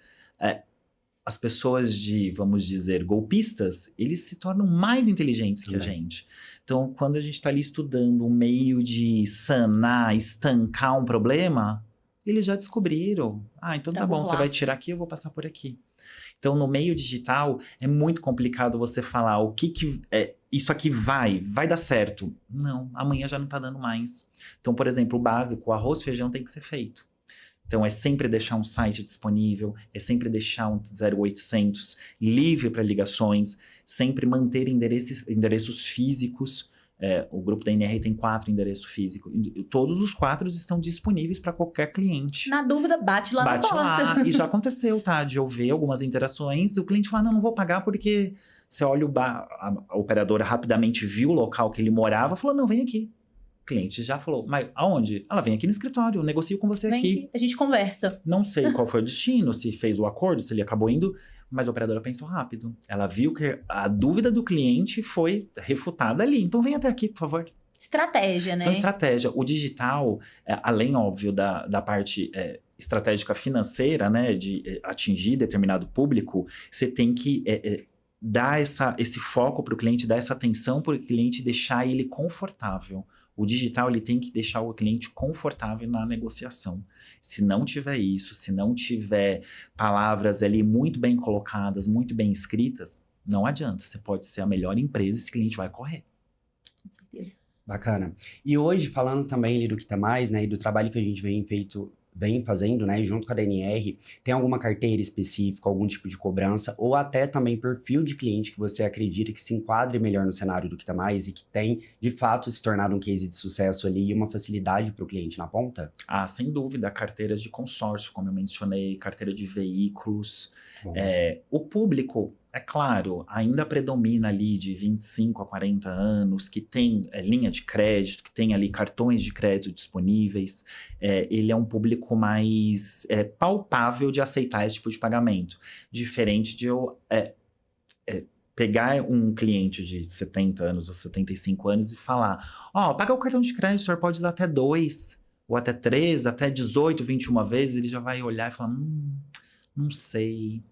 Speaker 3: as pessoas vamos dizer, golpistas, eles se tornam mais inteligentes que a gente. Então, quando a gente está ali estudando um meio de sanar, estancar um problema, eles já descobriram. Então tá bom, você vai tirar aqui, eu vou passar por aqui. Então, no meio digital, é muito complicado você falar o que isso aqui vai dar certo. Não, amanhã já não tá dando mais. Então, por exemplo, o básico, o arroz e feijão tem que ser feito. Então, é sempre deixar um site disponível, é sempre deixar um 0800 livre para ligações, sempre manter endereços físicos. O grupo da NR tem 4 endereços físicos. Todos os 4 estão disponíveis para qualquer cliente.
Speaker 1: Na dúvida, bate lá na porta.
Speaker 3: Lá. E já aconteceu, tá? De eu ver algumas interações e o cliente fala, não vou pagar porque você olha a operadora rapidamente viu o local que ele morava e falou, não, vem aqui. O cliente já falou, mas aonde? Ela vem aqui no escritório, eu negocio com você
Speaker 1: Vem
Speaker 3: aqui.
Speaker 1: A gente conversa.
Speaker 3: Não sei qual foi o destino, se fez o acordo, se ele acabou indo, mas a operadora pensou rápido. Ela viu que a dúvida do cliente foi refutada ali. Então vem até aqui, por favor.
Speaker 1: Estratégia, né?
Speaker 3: São estratégia. O digital, além, óbvio, da parte estratégica financeira, né, de atingir determinado público, você tem que dar esse foco para o cliente, dar essa atenção para o cliente e deixar ele confortável. O digital ele tem que deixar o cliente confortável na negociação. Se não tiver isso, se não tiver palavras ali muito bem colocadas, muito bem escritas, Não adianta, você pode ser a melhor empresa, esse cliente vai correr.
Speaker 1: Com certeza.
Speaker 2: Bacana. E hoje, falando também ali do Que Tá Mais, né, e do trabalho que a gente vem fazendo, né, junto com a DNR, tem alguma carteira específica, algum tipo de cobrança, ou até também perfil de cliente que você acredita que se enquadre melhor no cenário do Que Tá Mais e que tem, de fato, se tornado um case de sucesso ali e uma facilidade para o cliente na ponta?
Speaker 3: Ah, sem dúvida, carteiras de consórcio, como eu mencionei, carteira de veículos.
Speaker 2: Bom,
Speaker 3: O público, é claro, ainda predomina ali de 25 a 40 anos, que tem linha de crédito, que tem ali cartões de crédito disponíveis. Ele é um público mais palpável de aceitar esse tipo de pagamento. Diferente de eu pegar um cliente de 70 anos ou 75 anos e falar: ó, paga o cartão de crédito, o senhor pode usar até 2, ou até 3, até 18, 21 vezes. Ele já vai olhar e falar: não sei.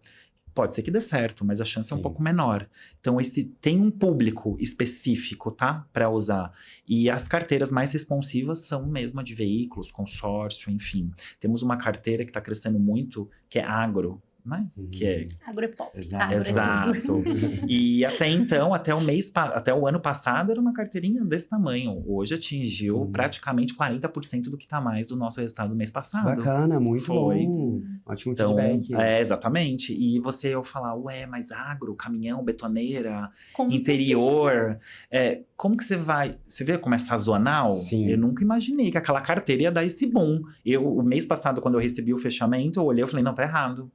Speaker 3: Pode ser que dê certo, mas a chance é um
Speaker 2: Sim.
Speaker 3: pouco menor. Então, tem um público específico, tá? Para usar. E as carteiras mais responsivas são mesmo a de veículos, consórcio, enfim. Temos uma carteira que está crescendo muito, que é agro, né? Que é
Speaker 1: Agro é pop.
Speaker 2: Exato.
Speaker 1: Agro é tudo.
Speaker 3: Exato. E até então, até o ano passado, era uma carteirinha desse tamanho. Hoje atingiu praticamente 40% do que tá mais do nosso resultado do mês passado.
Speaker 2: Bacana, muito
Speaker 3: Foi.
Speaker 2: bom. Ótimo
Speaker 3: Então,
Speaker 2: feedback.
Speaker 3: exatamente. E eu falar, ué, mas agro, caminhão, betoneira,
Speaker 1: Com
Speaker 3: interior, como que você vai... Você vê como é sazonal?
Speaker 2: Sim.
Speaker 3: Eu nunca imaginei que aquela carteira ia dar esse boom. O mês passado, quando eu recebi o fechamento, eu olhei e falei, não, tá errado.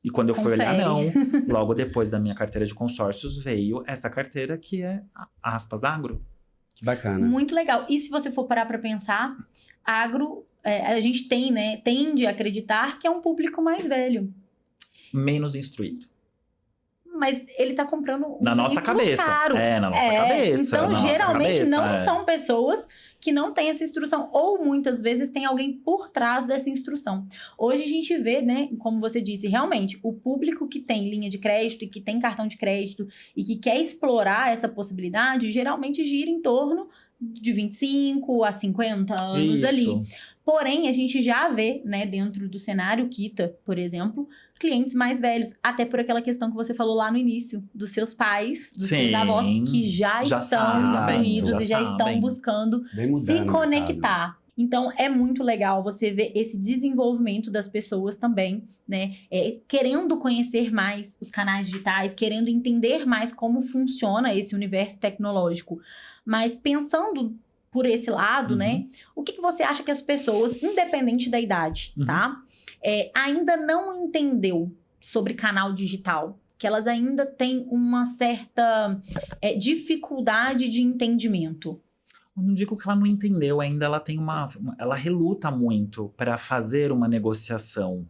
Speaker 3: E quando eu fui olhar, não. Logo depois da minha carteira de consórcios, veio essa carteira que é, aspas, agro.
Speaker 2: Que bacana.
Speaker 1: Muito legal. E se você for parar para pensar, agro, a gente tende a acreditar que é um público mais velho.
Speaker 3: Menos instruído.
Speaker 1: Mas ele tá comprando um
Speaker 3: Na nossa
Speaker 1: veículo
Speaker 3: cabeça.
Speaker 1: caro.
Speaker 3: Na nossa cabeça.
Speaker 1: Então,
Speaker 3: na nossa
Speaker 1: geralmente,
Speaker 3: cabeça,
Speaker 1: não são pessoas que não têm essa instrução. Ou, muitas vezes, tem alguém por trás dessa instrução. Hoje, a gente vê, né, como você disse, realmente, o público que tem linha de crédito e que tem cartão de crédito e que quer explorar essa possibilidade, geralmente gira em torno de 25 a 50 anos
Speaker 3: Isso.
Speaker 1: ali. Porém, a gente já vê, né, dentro do cenário Kita, por exemplo, clientes mais velhos, até por aquela questão que você falou lá no início, dos seus pais, dos seus avós, que já estão
Speaker 2: sabem,
Speaker 1: instruídos
Speaker 3: já
Speaker 1: e já
Speaker 3: sabem.
Speaker 1: estão buscando
Speaker 2: Vem mudando
Speaker 1: se
Speaker 2: o mercado.
Speaker 1: conectar. Então, é muito legal você ver esse desenvolvimento das pessoas também, né? Querendo conhecer mais os canais digitais, querendo entender mais como funciona esse universo tecnológico. Mas pensando por esse lado, né? O que você acha que as pessoas, independente da idade, tá? Ainda não entendeu sobre canal digital? Que elas ainda têm uma certa dificuldade de entendimento.
Speaker 3: Eu não digo que ela não entendeu, ainda ela tem ela reluta muito para fazer uma negociação.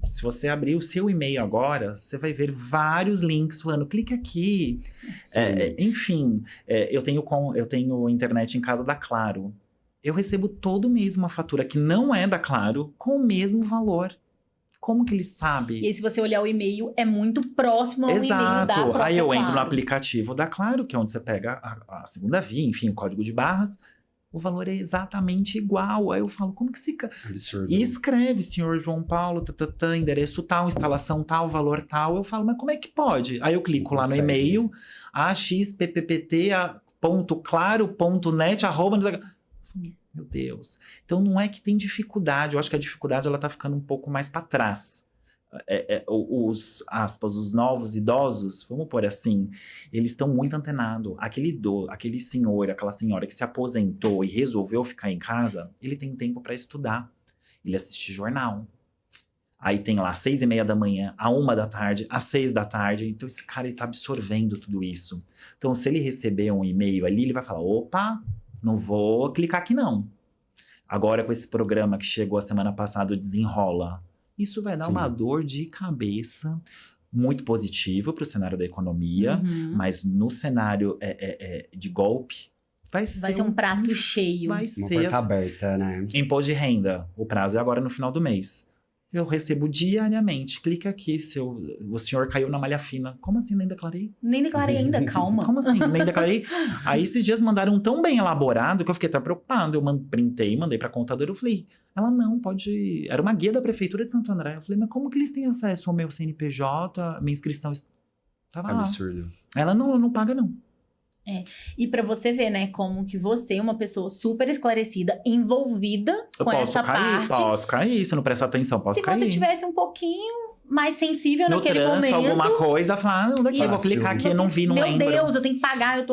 Speaker 3: Se você abrir o seu e-mail agora, você vai ver vários links falando, clique aqui. Enfim, eu tenho internet em casa da Claro. Eu recebo todo mês uma fatura que não é da Claro com o mesmo valor. Como que ele sabe?
Speaker 1: E aí, se você olhar o e-mail, é muito próximo ao e-mail da própria
Speaker 3: Aí eu entro no
Speaker 1: Claro.
Speaker 3: aplicativo da Claro, que é onde você pega a segunda via, enfim, o código de barras. O valor é exatamente igual. Aí eu falo, como que se...
Speaker 2: Absurdo.
Speaker 3: E escreve, senhor João Paulo, endereço tal, instalação tal, valor tal. Eu falo, mas como é que pode? Aí eu clico lá no
Speaker 2: Consegue.
Speaker 3: e-mail, axppt.claro.net, Meu Deus. Então não é que tem dificuldade, eu acho que a dificuldade ela tá ficando um pouco mais para trás. Os novos idosos, vamos pôr assim, eles estão muito antenados. Aquele senhor, aquela senhora que se aposentou e resolveu ficar em casa, ele tem tempo para estudar. Ele assiste jornal. Aí tem lá 6:30 da manhã, à 1 da tarde, às 6 da tarde. Então esse cara ele tá absorvendo tudo isso. Então se ele receber um e-mail ali, ele vai falar, opa, não vou clicar aqui não. Agora com esse programa que chegou a semana passada, o Desenrola, isso vai dar
Speaker 2: Sim.
Speaker 3: uma dor de cabeça muito positiva para o cenário da economia, mas no cenário de golpe, vai ser
Speaker 1: um prato cheio.
Speaker 3: Vai
Speaker 2: Uma
Speaker 3: ser
Speaker 2: porta aberta, né?
Speaker 3: imposto de renda. O prazo é agora no final do mês. Eu recebo diariamente. Clica aqui, o senhor caiu na malha fina. Como assim? Nem declarei?
Speaker 1: Nem declarei ainda, calma.
Speaker 3: Como assim? Nem declarei? Aí esses dias mandaram um tão bem elaborado que eu fiquei até preocupado. Eu printei, mandei pra contadora. Eu falei, ela não, pode... Era uma guia da Prefeitura de Santo André. Eu falei, mas como que eles têm acesso ao meu CNPJ, minha inscrição? Tava lá.
Speaker 2: Absurdo.
Speaker 3: Ela não paga, não.
Speaker 1: E pra você ver, né, como que você é uma pessoa super esclarecida, envolvida
Speaker 3: Eu
Speaker 1: com
Speaker 3: posso
Speaker 1: essa
Speaker 3: cair,
Speaker 1: parte.
Speaker 3: posso cair. Se eu não prestar atenção, posso
Speaker 1: Se
Speaker 3: cair.
Speaker 1: você tivesse um pouquinho mais sensível
Speaker 3: No
Speaker 1: naquele
Speaker 3: trânsito,
Speaker 1: momento.
Speaker 3: alguma coisa, falar, não, daqui, eu vou
Speaker 2: Fácil.
Speaker 3: clicar aqui, eu não vi, não
Speaker 1: Meu
Speaker 3: lembro.
Speaker 1: Deus, eu tenho que pagar,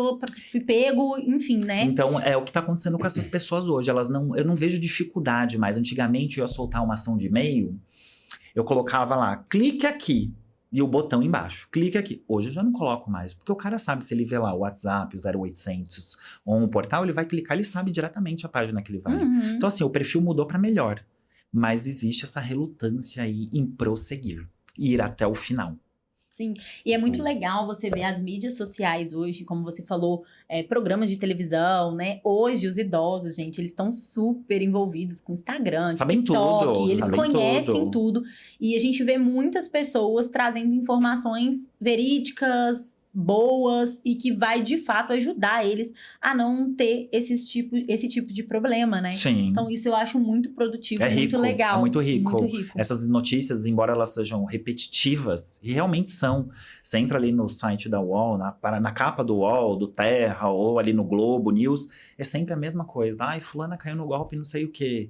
Speaker 1: fui pego, enfim, né?
Speaker 3: Então, é o que tá acontecendo com essas pessoas hoje. Eu não vejo dificuldade mais. Antigamente, eu ia soltar uma ação de e-mail, eu colocava lá, clique aqui. E o botão embaixo, clique aqui. Hoje eu já não coloco mais, porque o cara sabe se ele vê lá o WhatsApp, o 0800 ou um portal, ele vai clicar, ele sabe diretamente a página que ele vai.
Speaker 1: Uhum.
Speaker 3: Então, assim, o perfil mudou pra melhor. Mas existe essa relutância aí em prosseguir, ir até o final.
Speaker 1: Sim, e é muito legal você ver as mídias sociais hoje, como você falou, programas de televisão, né? Hoje, os idosos, gente, eles estão super envolvidos com Instagram,
Speaker 3: Sabem
Speaker 1: TikTok,
Speaker 3: tudo,
Speaker 1: eles
Speaker 3: sabem
Speaker 1: conhecem tudo. E a gente vê muitas pessoas trazendo informações verídicas, boas, e que vai, de fato, ajudar eles a não ter esse tipo de problema, né?
Speaker 3: Sim.
Speaker 1: Então, isso eu acho muito produtivo,
Speaker 3: É
Speaker 1: muito
Speaker 3: rico,
Speaker 1: legal.
Speaker 3: é muito rico.
Speaker 1: Muito rico.
Speaker 3: Essas notícias, embora elas sejam repetitivas, e realmente são. Você entra ali no site da UOL, na capa do UOL, do Terra, ou ali no Globo News, é sempre a mesma coisa. Ai, fulana caiu no golpe, não sei o quê.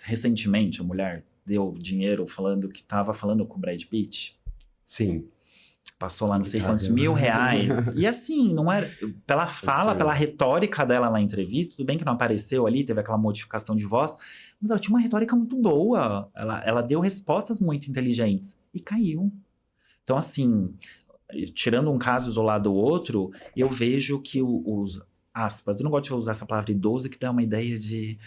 Speaker 3: Recentemente, a mulher deu dinheiro falando que estava falando com o Brad Pitt.
Speaker 2: Sim.
Speaker 3: Passou lá não sei quantos
Speaker 2: Brincadeira.
Speaker 3: R$1.000. E assim, não era... Pela fala,
Speaker 2: Sim.
Speaker 3: pela retórica dela na entrevista, tudo bem que não apareceu ali, teve aquela modificação de voz, mas ela tinha uma retórica muito boa. Ela deu respostas muito inteligentes. E caiu. Então, assim, tirando um caso isolado do outro, eu vejo que os... aspas, eu não gosto de usar essa palavra idoso, que dá uma ideia de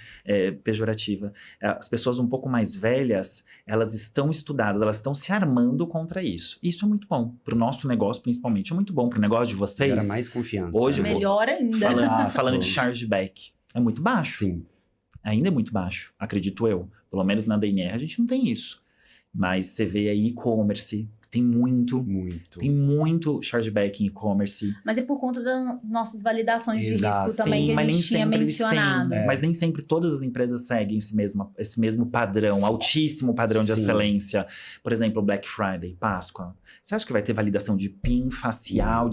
Speaker 3: pejorativa. As pessoas um pouco mais velhas, elas estão estudadas, elas estão se armando contra isso. Isso é muito bom. Pro nosso negócio, principalmente, é muito bom. Pro negócio de vocês,
Speaker 2: Gera mais confiança.
Speaker 3: Hoje,
Speaker 1: Melhor ainda.
Speaker 3: falando de chargeback, é muito baixo.
Speaker 2: Sim.
Speaker 3: Ainda é muito baixo, acredito eu. Pelo menos na DNR a gente não tem isso. Mas você vê aí e-commerce, tem muito chargeback em e-commerce.
Speaker 1: Mas é por conta das nossas validações de
Speaker 2: Exato.
Speaker 1: risco também que a
Speaker 3: mas nem
Speaker 1: gente tinha
Speaker 3: sempre eles
Speaker 1: mencionado.
Speaker 3: têm. Mas nem sempre todas as empresas seguem esse mesmo padrão, altíssimo padrão de
Speaker 2: Sim.
Speaker 3: excelência. Por exemplo, Black Friday, Páscoa. Você acha que vai ter validação de PIN, facial,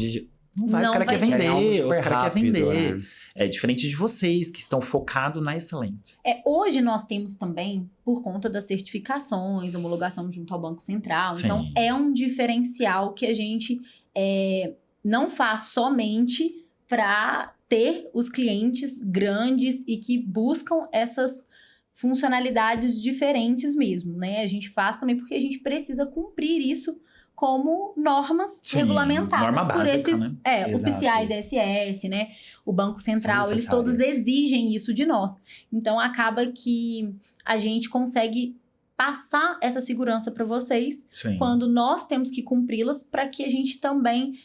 Speaker 3: Não vai, os
Speaker 1: Não
Speaker 3: caras
Speaker 1: vai
Speaker 3: querem
Speaker 1: ter.
Speaker 2: É algo
Speaker 3: vender,
Speaker 2: super
Speaker 3: os caras querem
Speaker 2: rápido,
Speaker 3: vender.
Speaker 2: né?
Speaker 3: É diferente de vocês, que estão focados na excelência.
Speaker 1: Hoje nós temos também, por conta das certificações, homologação junto ao Banco Central.
Speaker 3: Sim.
Speaker 1: Então, é um diferencial que a gente não faz somente para ter os clientes grandes e que buscam essas funcionalidades diferentes mesmo, né? A gente faz também porque a gente precisa cumprir isso como normas
Speaker 3: Sim,
Speaker 1: regulamentadas
Speaker 3: norma
Speaker 1: por
Speaker 3: básica,
Speaker 1: esses,
Speaker 3: né?
Speaker 1: o
Speaker 2: Exato.
Speaker 1: PCI e DSS, né? O Banco Central,
Speaker 2: São
Speaker 1: eles todos
Speaker 2: necessárias.
Speaker 1: exigem isso de nós. Então acaba que a gente consegue passar essa segurança para vocês
Speaker 3: Sim.
Speaker 1: quando nós temos que cumpri-las para que a gente também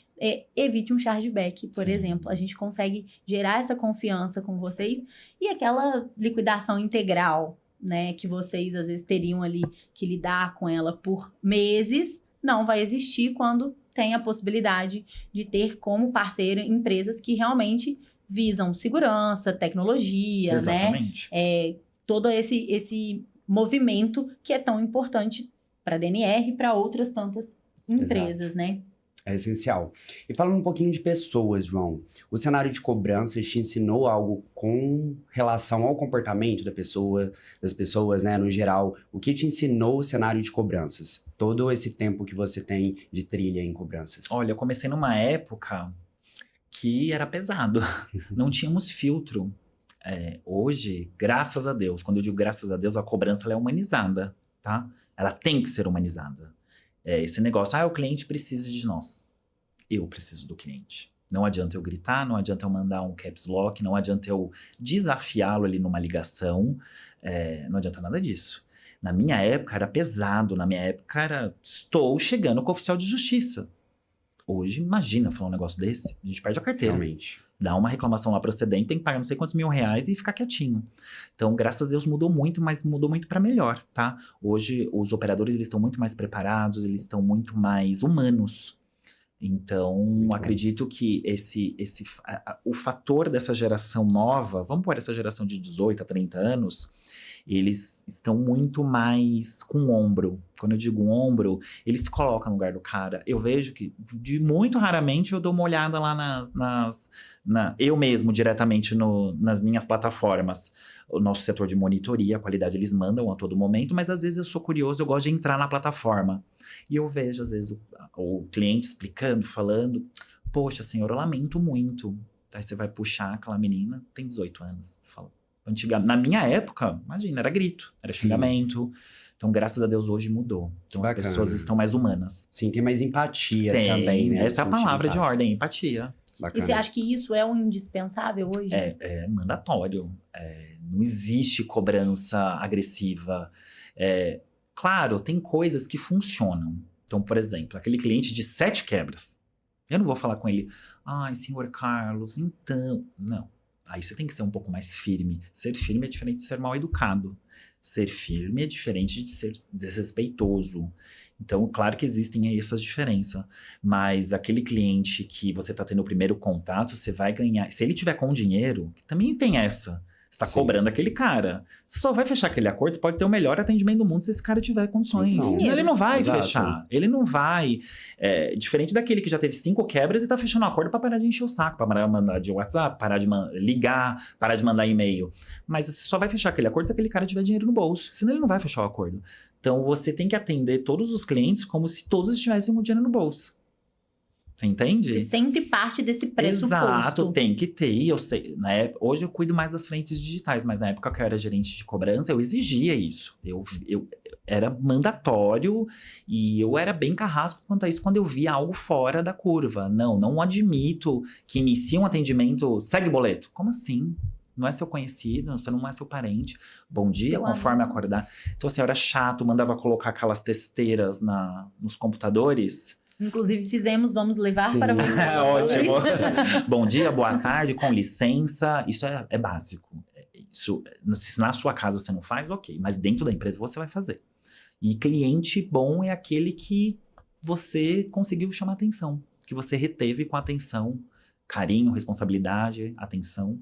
Speaker 1: evite um chargeback, por
Speaker 3: Sim.
Speaker 1: exemplo. A gente consegue gerar essa confiança com vocês e aquela liquidação integral, né, que vocês às vezes teriam ali que lidar com ela por meses, não vai existir quando tem a possibilidade de ter como parceiro empresas que realmente visam segurança, tecnologia,
Speaker 3: Exatamente.
Speaker 1: né? Todo esse movimento que é tão importante para a DNR e para outras tantas empresas, né?
Speaker 2: É essencial. E falando um pouquinho de pessoas, João, o cenário de cobranças te ensinou algo com relação ao comportamento das pessoas, né, no geral? O que te ensinou o cenário de cobranças? Todo esse tempo que você tem de trilha em cobranças.
Speaker 3: Olha, eu comecei numa época que era pesado. Não tínhamos filtro. Hoje, graças a Deus, quando eu digo graças a Deus, a cobrança ela é humanizada, tá? Ela tem que ser humanizada. Esse negócio, o cliente precisa de nós. Eu preciso do cliente. Não adianta eu gritar, não adianta eu mandar um caps lock, não adianta eu desafiá-lo ali numa ligação, não adianta nada disso. Na minha época era pesado, na minha época era, estou chegando com o oficial de justiça. Hoje, imagina falar um negócio desse, a gente perde a carteira.
Speaker 2: Realmente.
Speaker 3: Dá uma reclamação lá procedente, tem que pagar não sei quantos R$1.000 e ficar quietinho. Então, graças a Deus, mudou muito, mas mudou muito para melhor, tá? Hoje, os operadores, eles estão muito mais preparados, eles estão muito mais humanos. Então, acredito que o fator dessa geração nova, vamos pôr essa geração de 18 a 30 anos, eles estão muito mais com ombro. Quando eu digo ombro, eles se colocam no lugar do cara. Eu vejo que, muito raramente, eu dou uma olhada lá eu mesmo, diretamente nas minhas plataformas. O nosso setor de monitoria, a qualidade eles mandam a todo momento, mas às vezes eu sou curioso, eu gosto de entrar na plataforma. E eu vejo, às vezes, o cliente explicando, falando, poxa, senhor, eu lamento muito. Aí você vai puxar aquela menina, tem 18 anos, você fala, na minha época, imagina, era grito, era xingamento. Então, graças a Deus, hoje mudou. Então, as pessoas estão mais humanas.
Speaker 2: Sim, tem mais empatia também, né?
Speaker 3: Essa é a palavra de ordem, empatia.
Speaker 1: Bacana. E você acha que isso é um indispensável hoje?
Speaker 3: É mandatório. Não existe cobrança agressiva. Claro, tem coisas que funcionam. Então, por exemplo, aquele cliente de 7 quebras. Eu não vou falar com ele, ai, senhor Carlos, então... Não. Aí você tem que ser um pouco mais firme. Ser firme é diferente de ser mal educado. Ser firme é diferente de ser desrespeitoso. Então, claro que existem aí essas diferenças. Mas aquele cliente que você está tendo o primeiro contato, você vai ganhar. Se ele tiver com dinheiro, também tem essa. Você está cobrando aquele cara. Você só vai fechar aquele acordo, você pode ter o melhor atendimento do mundo se esse cara tiver condições. Ele não vai fechar. Ele não vai. Diferente daquele que já teve 5 quebras e está fechando um acordo para parar de encher o saco, para parar de mandar de WhatsApp, parar de ligar, parar de mandar e-mail. Mas você só vai fechar aquele acordo se aquele cara tiver dinheiro no bolso. Senão ele não vai fechar o acordo. Então você tem que atender todos os clientes como se todos estivessem com dinheiro no bolso. Você entende?
Speaker 1: Você sempre parte desse pressuposto.
Speaker 3: Exato, tem que ter. E eu sei, né? Hoje eu cuido mais das frentes digitais, mas na época que eu era gerente de cobrança, eu exigia isso. Eu era mandatório e eu era bem carrasco quanto a isso quando eu via algo fora da curva. Não admito que inicie um atendimento, segue boleto. Como assim? Não é seu conhecido, você não é seu parente. Bom dia, conforme acordar. Então, assim, eu era chato, mandava colocar aquelas testeiras nos computadores.
Speaker 1: Inclusive fizemos, vamos levar para você.
Speaker 3: Ótimo. Bom dia, boa tarde, com licença. Isso é básico. Isso, se na sua casa você não faz, ok. Mas dentro da empresa você vai fazer. E cliente bom é aquele que você conseguiu chamar atenção. Que você reteve com atenção, carinho, responsabilidade, atenção.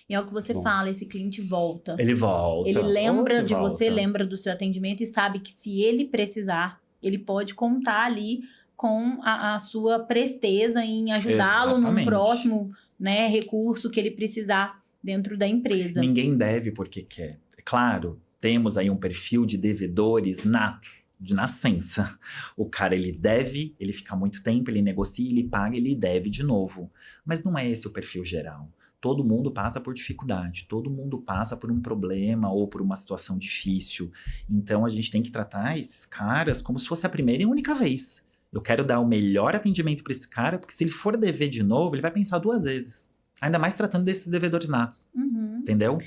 Speaker 1: E é o que você fala, esse cliente volta.
Speaker 3: Ele volta.
Speaker 1: Ele lembra de você, lembra do seu atendimento e sabe que se ele precisar, ele pode contar ali com a sua presteza em ajudá-lo num próximo, né, recurso que ele precisar dentro da empresa.
Speaker 3: Ninguém deve porque quer. Claro, temos aí um perfil de devedores natos, de nascença. O cara, ele deve, ele fica muito tempo, ele negocia, ele paga, ele deve de novo. Mas não é esse o perfil geral. Todo mundo passa por dificuldade, todo mundo passa por um problema ou por uma situação difícil. Então, a gente tem que tratar esses caras como se fosse a primeira e única vez. Eu quero dar o melhor atendimento para esse cara, porque se ele for dever de novo, ele vai pensar 2 vezes. Ainda mais tratando desses devedores natos. Entendeu?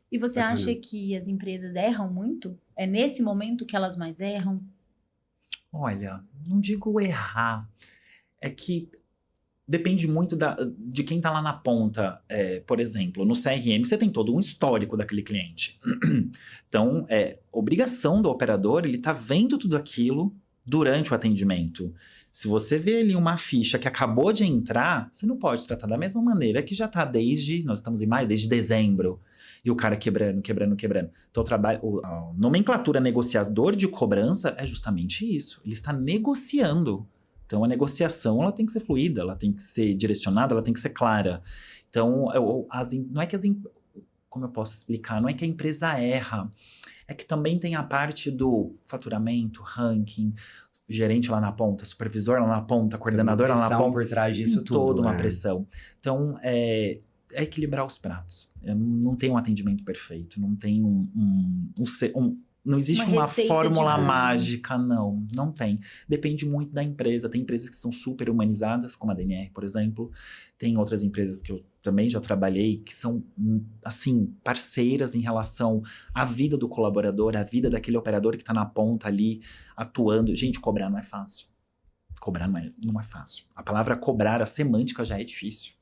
Speaker 1: E você acha que as empresas erram muito? É nesse momento que elas mais erram?
Speaker 3: Olha, não digo errar. É que depende muito de quem está lá na ponta. Por exemplo, no CRM você tem todo um histórico daquele cliente. Então, obrigação do operador, ele está vendo tudo aquilo durante o atendimento. Se você vê ali uma ficha que acabou de entrar, você não pode tratar da mesma maneira que já está nós estamos em maio, desde dezembro. E o cara quebrando. Então, a nomenclatura negociador de cobrança é justamente isso. Ele está negociando. Então, a negociação, ela tem que ser fluida, ela tem que ser direcionada, ela tem que ser clara. Então, não é que como eu posso explicar? Não é que a empresa erra. É que também tem a parte do faturamento, ranking, gerente lá na ponta, supervisor lá na ponta, coordenador lá na ponta.
Speaker 2: Por trás disso tudo.
Speaker 3: Toda uma pressão. Então, é equilibrar os pratos. Não tem um atendimento perfeito, não tem não existe uma fórmula mágica, não tem. Depende muito da empresa. Tem empresas que são super humanizadas, como a DNR, por exemplo. Tem outras empresas que eu também já trabalhei, que são, assim, parceiras em relação à vida do colaborador, à vida daquele operador que está na ponta ali, atuando. Gente, cobrar não é fácil. Cobrar não é fácil. A palavra cobrar, a semântica já é difícil.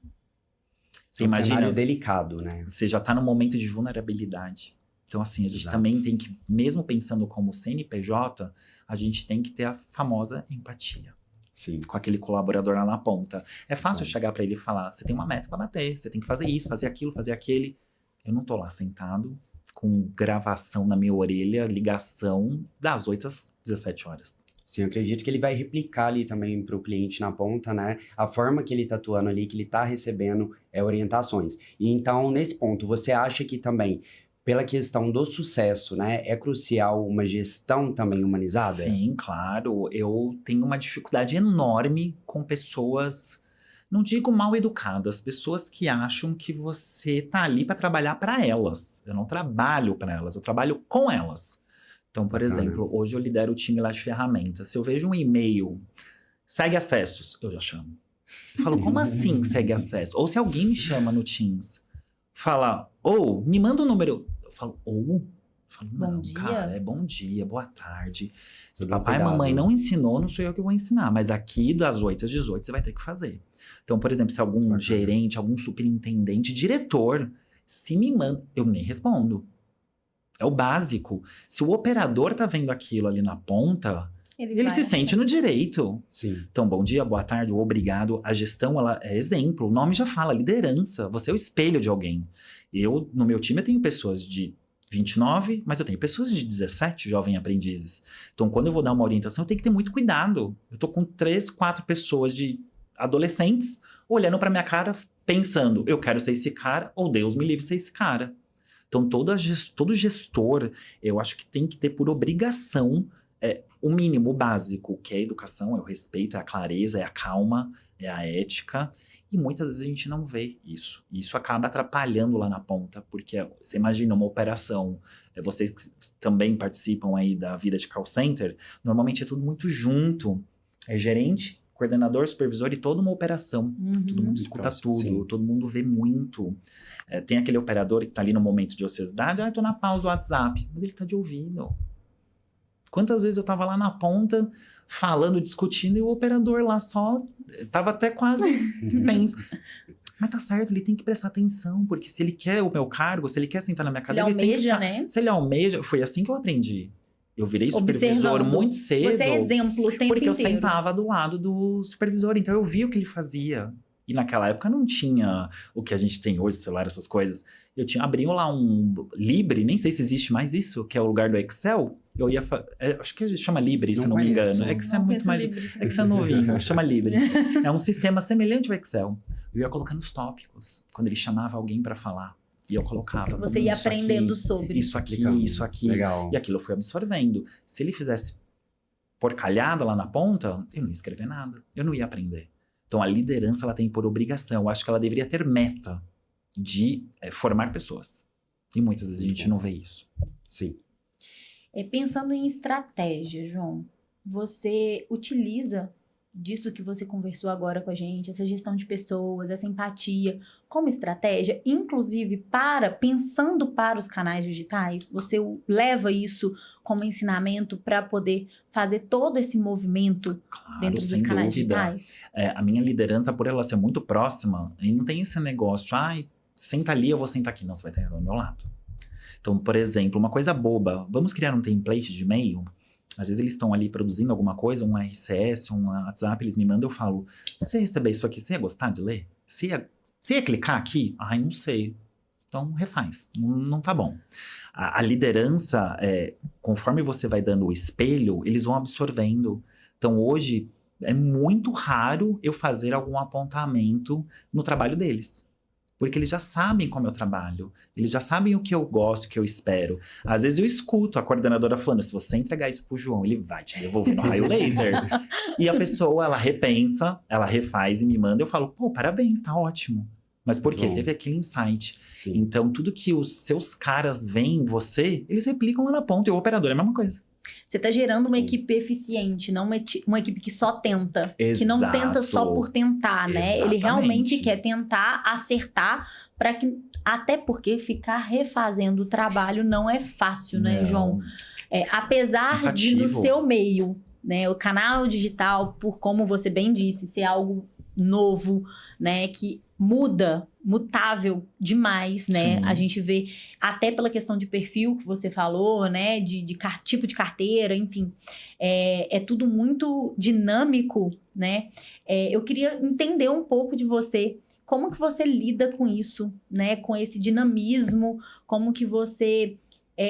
Speaker 3: Você imagina,
Speaker 2: cenário delicado, né?
Speaker 3: Você já está num momento de vulnerabilidade. Então, assim, a gente também tem que, mesmo pensando como CNPJ, a gente tem que ter a famosa empatia.
Speaker 2: Sim.
Speaker 3: com aquele colaborador lá na ponta. É fácil chegar para ele e falar, você tem uma meta para bater, você tem que fazer isso, fazer aquilo, fazer aquele. Eu não tô lá sentado com gravação na minha orelha, ligação das 8 às 17 horas.
Speaker 2: Sim, eu acredito que ele vai replicar ali também para o cliente na ponta, né? A forma que ele está atuando ali, que ele está recebendo orientações. E então, nesse ponto, você acha que também, pela questão do sucesso, né, é crucial uma gestão também humanizada?
Speaker 3: Sim, claro. Eu tenho uma dificuldade enorme com pessoas, não digo mal educadas, pessoas que acham que você tá ali para trabalhar para elas. Eu não trabalho para elas, eu trabalho com elas. Então, por exemplo, hoje eu lidero o time lá de ferramentas. Se eu vejo um e-mail, segue acessos, eu já chamo. Eu falo, como assim segue acesso? Ou se alguém me chama no Teams, fala, me manda um número. Eu falo, Eu falo, não, cara, é bom dia, boa tarde. Se papai e mamãe não ensinou, não sou eu que vou ensinar. Mas aqui, das 8 às 18, você vai ter que fazer. Então, por exemplo, se algum gerente, algum superintendente, diretor, se me manda, eu nem respondo. É o básico. Se o operador tá vendo aquilo ali na ponta, ele se sente no direito.
Speaker 2: Sim.
Speaker 3: Então, bom dia, boa tarde, obrigado. A gestão, ela é exemplo. O nome já fala, liderança. Você é o espelho de alguém. No meu time, eu tenho pessoas de 29, mas eu tenho pessoas de 17 jovens aprendizes. Então, quando eu vou dar uma orientação, eu tenho que ter muito cuidado. Eu tô com 3, 4 pessoas de adolescentes olhando pra minha cara, pensando, eu quero ser esse cara, ou Deus me livre ser esse cara. Então, todo gestor, eu acho que tem que ter por obrigação o mínimo, o básico, que é a educação, é o respeito, é a clareza, é a calma, é a ética. E muitas vezes a gente não vê isso. E isso acaba atrapalhando lá na ponta, porque você imagina uma operação, vocês que também participam aí da vida de call center, normalmente é tudo muito junto. É gerente, coordenador, supervisor e toda uma operação. Todo mundo escuta tudo, sim. Todo mundo vê muito. Tem aquele operador que tá ali no momento de ociosidade, tô na pausa do WhatsApp, mas ele tá de ouvido. Quantas vezes eu tava lá na ponta, falando, discutindo, e o operador lá só tava até quase penso. Mas tá certo, ele tem que prestar atenção, porque se ele quer o meu cargo, se ele quer sentar na minha cadeira, ele tem que...
Speaker 1: né?
Speaker 3: Se ele almeja, foi assim que eu aprendi. Eu virei supervisor muito cedo.
Speaker 1: Você é exemplo o tempo
Speaker 3: porque
Speaker 1: inteiro.
Speaker 3: Eu sentava do lado do supervisor, então eu via o que ele fazia. E naquela época não tinha o que a gente tem hoje, celular, essas coisas. Abriam lá um Libre, nem sei se existe mais isso, que é o lugar do Excel. Eu ia acho que chama Libre, se não me engano. É que você é muito mais... É que você é novinho, chama Libre. É um sistema semelhante ao Excel. Eu ia colocando os tópicos, quando ele chamava alguém para falar. E eu colocava.
Speaker 1: Você ia aprendendo sobre.
Speaker 3: Isso aqui, isso aqui.
Speaker 2: Legal.
Speaker 3: E aquilo eu fui absorvendo. Se ele fizesse porcalhada lá na ponta, eu não ia escrever nada. Eu não ia aprender. Então, a liderança, ela tem por obrigação. Eu acho que ela deveria ter meta de formar pessoas. E muitas vezes a gente não vê isso.
Speaker 2: Sim.
Speaker 1: Pensando em estratégia, João, você utiliza disso que você conversou agora com a gente, essa gestão de pessoas, essa empatia, como estratégia, inclusive pensando para os canais digitais? Você leva isso como ensinamento para poder fazer todo esse movimento dentro dos canais digitais?
Speaker 3: A minha liderança, por ela ser muito próxima, e não tem esse negócio, senta ali, eu vou sentar aqui. Não, você vai estar do meu lado. Então, por exemplo, uma coisa boba, vamos criar um template de e-mail? Às vezes eles estão ali produzindo alguma coisa, um RCS, um WhatsApp, eles me mandam, eu falo, se você receber isso aqui, você ia gostar de ler? Você ia clicar aqui? Não sei. Então, refaz. Não tá bom. A liderança, conforme você vai dando o espelho, eles vão absorvendo. Então, hoje, é muito raro eu fazer algum apontamento no trabalho deles. Porque eles já sabem como eu trabalho. Eles já sabem o que eu gosto, o que eu espero. Às vezes eu escuto a coordenadora falando, se você entregar isso pro João, ele vai te devolver no raio laser. E a pessoa, ela repensa, ela refaz e me manda. Eu falo, parabéns, tá ótimo. Mas por quê? Teve aquele insight.
Speaker 2: Sim.
Speaker 3: Então, tudo que os seus caras veem em você, eles replicam lá na ponta. E o operador é a mesma coisa.
Speaker 1: Você está gerando uma equipe eficiente, não uma equipe que só tenta.
Speaker 3: Exato.
Speaker 1: Que não tenta só por tentar, né?
Speaker 3: Exatamente.
Speaker 1: Ele realmente quer tentar acertar para que... Até porque ficar refazendo o trabalho não é fácil, né, João? Apesar de, no seu meio, né, o canal digital, por como você bem disse, ser algo novo, né, que mutável demais, né?
Speaker 3: Sim.
Speaker 1: A gente vê até pela questão de perfil que você falou, né? De tipo de carteira, enfim. É tudo muito dinâmico. né? Eu queria entender um pouco de você. Como que você lida com isso, né? Com esse dinamismo, como que você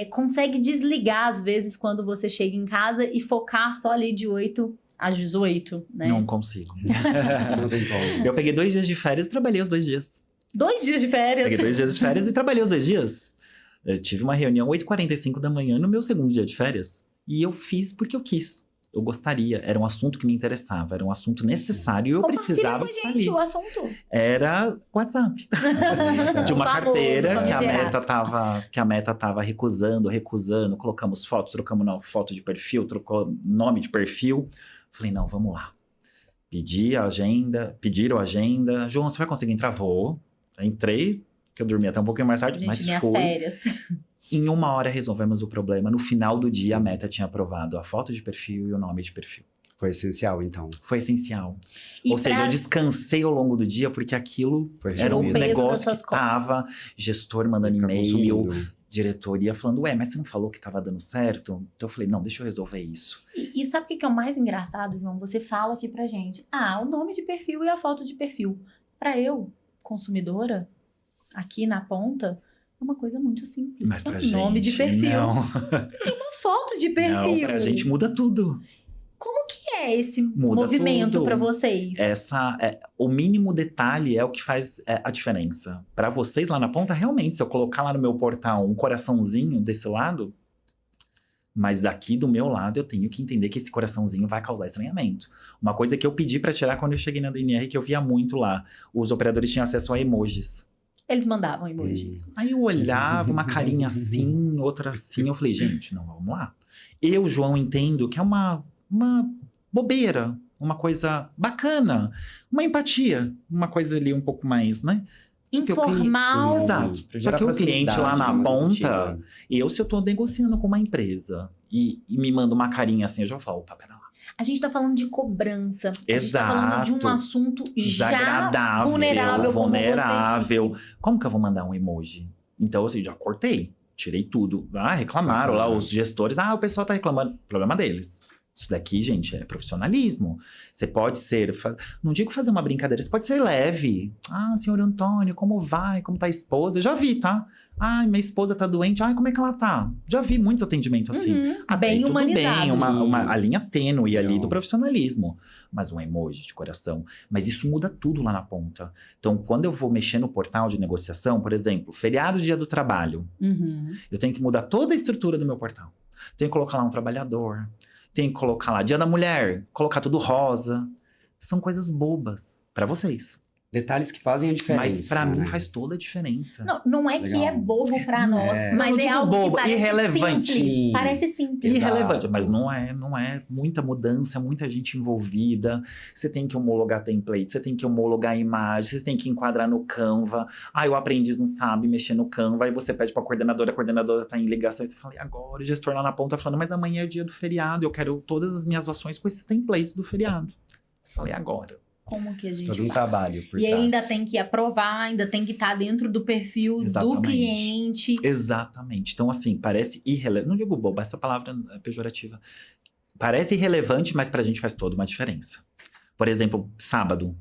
Speaker 1: consegue desligar, às vezes, quando você chega em casa e focar só ali de 8 às 18, né?
Speaker 3: Não consigo.
Speaker 2: Não tem como.
Speaker 3: Eu peguei 2 dias de férias e trabalhei os 2 dias.
Speaker 1: 2 dias de férias?
Speaker 3: Peguei 2 dias de férias e trabalhei os 2 dias. Eu tive uma reunião 8h45 da manhã no meu segundo dia de férias. E eu fiz porque eu quis. Eu gostaria. Era um assunto que me interessava. Era um assunto necessário e eu precisava estar ali.
Speaker 1: O assunto.
Speaker 3: Era WhatsApp. De uma carteira que a Meta tava recusando. Colocamos foto, trocamos foto de perfil, trocou nome de perfil. Falei, não, vamos lá. Pediram a agenda. João, você vai conseguir entrar? Vou. Entrei, que eu dormi até um pouquinho mais tarde, mas
Speaker 1: minhas
Speaker 3: fui.
Speaker 1: Férias.
Speaker 3: Em 1 hora resolvemos o problema. No final do dia, a Meta tinha aprovado a foto de perfil e o nome de perfil.
Speaker 2: Foi essencial, então.
Speaker 3: Foi essencial.
Speaker 1: E
Speaker 3: Ou seja, eu descansei ao longo do dia porque aquilo era um negócio que tava, gestor mandando e-mail, diretoria falando, mas você não falou que tava dando certo? Então eu falei, não, deixa eu resolver isso.
Speaker 1: E sabe o que é o mais engraçado, João? Você fala aqui pra gente, o nome de perfil e a foto de perfil. Pra eu, consumidora, aqui na ponta, é uma coisa muito simples.
Speaker 3: Mas pra gente,
Speaker 1: nome de perfil.
Speaker 3: Não.
Speaker 1: E uma foto de perfil.
Speaker 3: Não, pra gente muda tudo.
Speaker 1: Como que é esse
Speaker 3: Muda
Speaker 1: movimento
Speaker 3: tudo.
Speaker 1: Pra vocês?
Speaker 3: O mínimo detalhe é o que faz a diferença. Pra vocês lá na ponta, realmente, se eu colocar lá no meu portal um coraçãozinho desse lado, mas daqui do meu lado eu tenho que entender que esse coraçãozinho vai causar estranhamento. Uma coisa que eu pedi pra tirar quando eu cheguei na DNR, que eu via muito lá, os operadores tinham acesso a emojis.
Speaker 1: Eles mandavam emojis.
Speaker 3: Aí eu olhava, uma carinha assim, outra assim, eu falei, gente, não, vamos lá. Eu, João, entendo que é uma bobeira, uma coisa bacana, uma empatia, uma coisa ali um pouco mais, né?
Speaker 1: Informal.
Speaker 3: Exato. Só que o cliente lá na ponta, se eu tô negociando com uma empresa e me manda uma carinha assim, eu já falo, opa, pera lá.
Speaker 1: A gente tá falando de cobrança.
Speaker 3: Exato.
Speaker 1: A gente tá falando de um assunto já vulnerável.
Speaker 3: Como que eu vou mandar um emoji? Então, assim, já cortei. Tirei tudo. Reclamaram lá os gestores. O pessoal tá reclamando. Problema deles. Isso daqui, gente, é profissionalismo. Você pode ser... Não digo fazer uma brincadeira. Você pode ser leve. Senhor Antônio, como vai? Como tá a esposa? Já vi, tá? Minha esposa tá doente. Como é que ela tá? Já vi muitos atendimentos assim.
Speaker 1: Bem humanizado.
Speaker 3: Tudo bem, a linha tênue ali do profissionalismo. Mas um emoji de coração. Mas isso muda tudo lá na ponta. Então, quando eu vou mexer no portal de negociação, por exemplo, feriado, dia do trabalho. Eu tenho que mudar toda a estrutura do meu portal. Tenho que colocar lá um trabalhador. Tenho que colocar lá dia da mulher. Colocar tudo rosa. São coisas bobas para vocês.
Speaker 2: Detalhes que fazem a diferença.
Speaker 3: Mas pra mim faz toda a diferença.
Speaker 1: Não é que é bobo pra nós, mas é algo
Speaker 3: bobo,
Speaker 1: que parece
Speaker 3: irrelevante.
Speaker 1: Simples. Parece simples.
Speaker 3: Irrelevante, mas não é muita mudança, muita gente envolvida. Você tem que homologar template, você tem que homologar imagem, você tem que enquadrar no Canva. O aprendiz não sabe mexer no Canva, aí você pede pra coordenadora, a coordenadora tá em ligação, e você fala, e agora? O gestor lá na ponta falando, mas amanhã é o dia do feriado, eu quero todas as minhas ações com esses templates do feriado. Você fala, e agora?
Speaker 1: Como que a gente
Speaker 2: todo um trabalho por
Speaker 1: trás. E
Speaker 2: ele
Speaker 1: ainda tem que aprovar, ainda tem que estar dentro do perfil do cliente.
Speaker 3: Exatamente. Então, assim, parece irrelevante. Não digo bobo, essa palavra é pejorativa. Parece irrelevante, mas pra gente faz toda uma diferença. Por exemplo, sábado.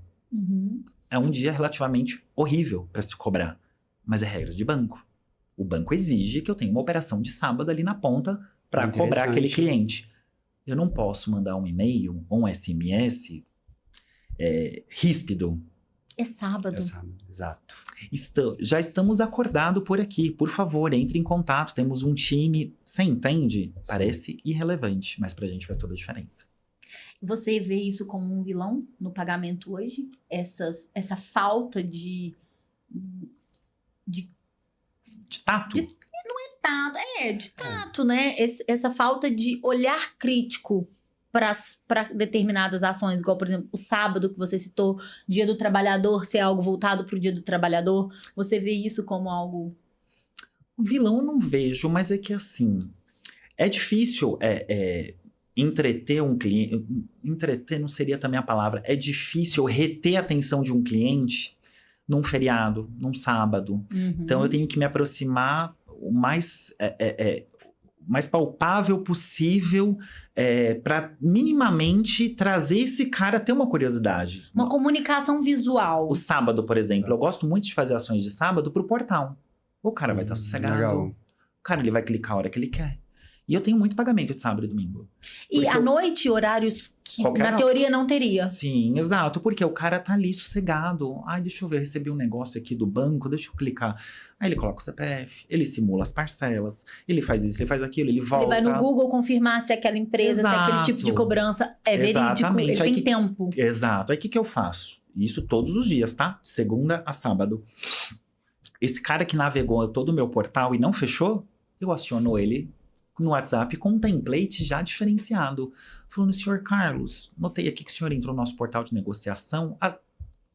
Speaker 3: É um dia relativamente horrível pra se cobrar. Mas é regra de banco. O banco exige que eu tenha uma operação de sábado ali na ponta pra cobrar aquele cliente. Eu não posso mandar um e-mail ou um SMS... ríspido.
Speaker 1: É sábado.
Speaker 2: Exato.
Speaker 3: Já estamos acordados por aqui. Por favor, entre em contato. Temos um time. Você entende? Sim. Parece irrelevante, mas pra gente faz toda a diferença.
Speaker 1: Você vê isso como um vilão no pagamento hoje? Essa falta de
Speaker 3: tato?
Speaker 1: Não é tato. De tato, né? Essa falta de olhar crítico para determinadas ações, igual, por exemplo, o sábado que você citou, Dia do Trabalhador, ser algo voltado para o Dia do Trabalhador. Você vê isso como algo...
Speaker 3: Vilão eu não vejo, mas é que assim, é difícil entreter um cliente... Entreter não seria também a palavra. É difícil reter a atenção de um cliente num feriado, num sábado. Então eu tenho que me aproximar o mais palpável possível para minimamente trazer esse cara a ter uma curiosidade.
Speaker 1: Uma comunicação visual.
Speaker 3: O sábado, por exemplo, eu gosto muito de fazer ações de sábado pro portal. O cara vai estar sossegado.
Speaker 2: Legal.
Speaker 3: O cara, ele vai clicar a hora que ele quer. E eu tenho muito pagamento de sábado e domingo.
Speaker 1: E à noite, horários que
Speaker 3: Qualquer
Speaker 1: na
Speaker 3: hora.
Speaker 1: teoria não teria.
Speaker 3: Sim, exato. Porque o cara tá ali sossegado. Ai, deixa eu ver, eu recebi um negócio aqui do banco, deixa eu clicar. Aí ele coloca o CPF, ele simula as parcelas, ele faz isso, ele faz aquilo, ele volta.
Speaker 1: Ele vai no Google confirmar se aquela empresa, se aquele tipo de
Speaker 3: Exato.
Speaker 1: cobrança é verídico.
Speaker 3: Exatamente.
Speaker 1: Ele
Speaker 3: Aí
Speaker 1: tem tempo.
Speaker 3: Exato. Aí o que eu faço? Isso todos os dias, tá? De segunda a sábado. Esse cara que navegou todo o meu portal e não fechou, eu aciono ele no WhatsApp com um template já diferenciado. Falando, senhor Carlos, notei aqui que o senhor entrou no nosso portal de negociação.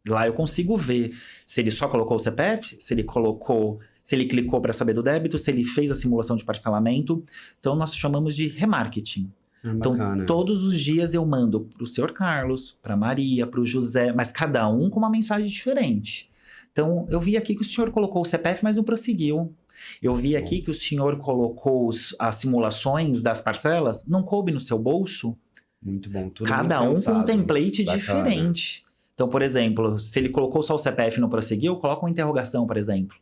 Speaker 3: Lá eu consigo ver se ele só colocou o CPF, se ele clicou para saber do débito, se ele fez a simulação de parcelamento. Então, nós chamamos de remarketing. Então,
Speaker 2: Bacana.
Speaker 3: todos os dias eu mando para o senhor Carlos, para Maria, para o José, mas cada um com uma mensagem diferente. Então, eu vi aqui que o senhor colocou o CPF, mas não prosseguiu. Eu vi aqui que o senhor colocou as simulações das parcelas, não coube no seu bolso.
Speaker 2: Muito bom. Tudo
Speaker 3: Cada
Speaker 2: bem
Speaker 3: um com
Speaker 2: pensado.
Speaker 3: um template
Speaker 2: Bacana.
Speaker 3: diferente. Então, por exemplo, se ele colocou só o CPF e não prosseguiu, coloca uma interrogação, por exemplo.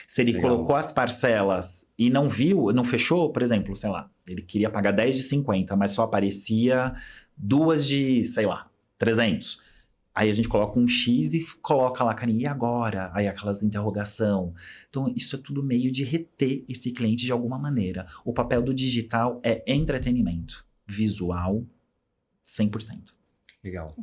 Speaker 3: Se ele
Speaker 2: Legal.
Speaker 3: colocou as parcelas e não viu, não fechou, por exemplo, sei lá, ele queria pagar 10 de 50, mas só aparecia 2 de, sei lá, 300. Aí a gente coloca um X e coloca lá, carinha, e agora? Aí aquelas interrogação. Então, isso é tudo meio de reter esse cliente de alguma maneira. O papel do digital é entretenimento. Visual, 100%.
Speaker 2: Legal.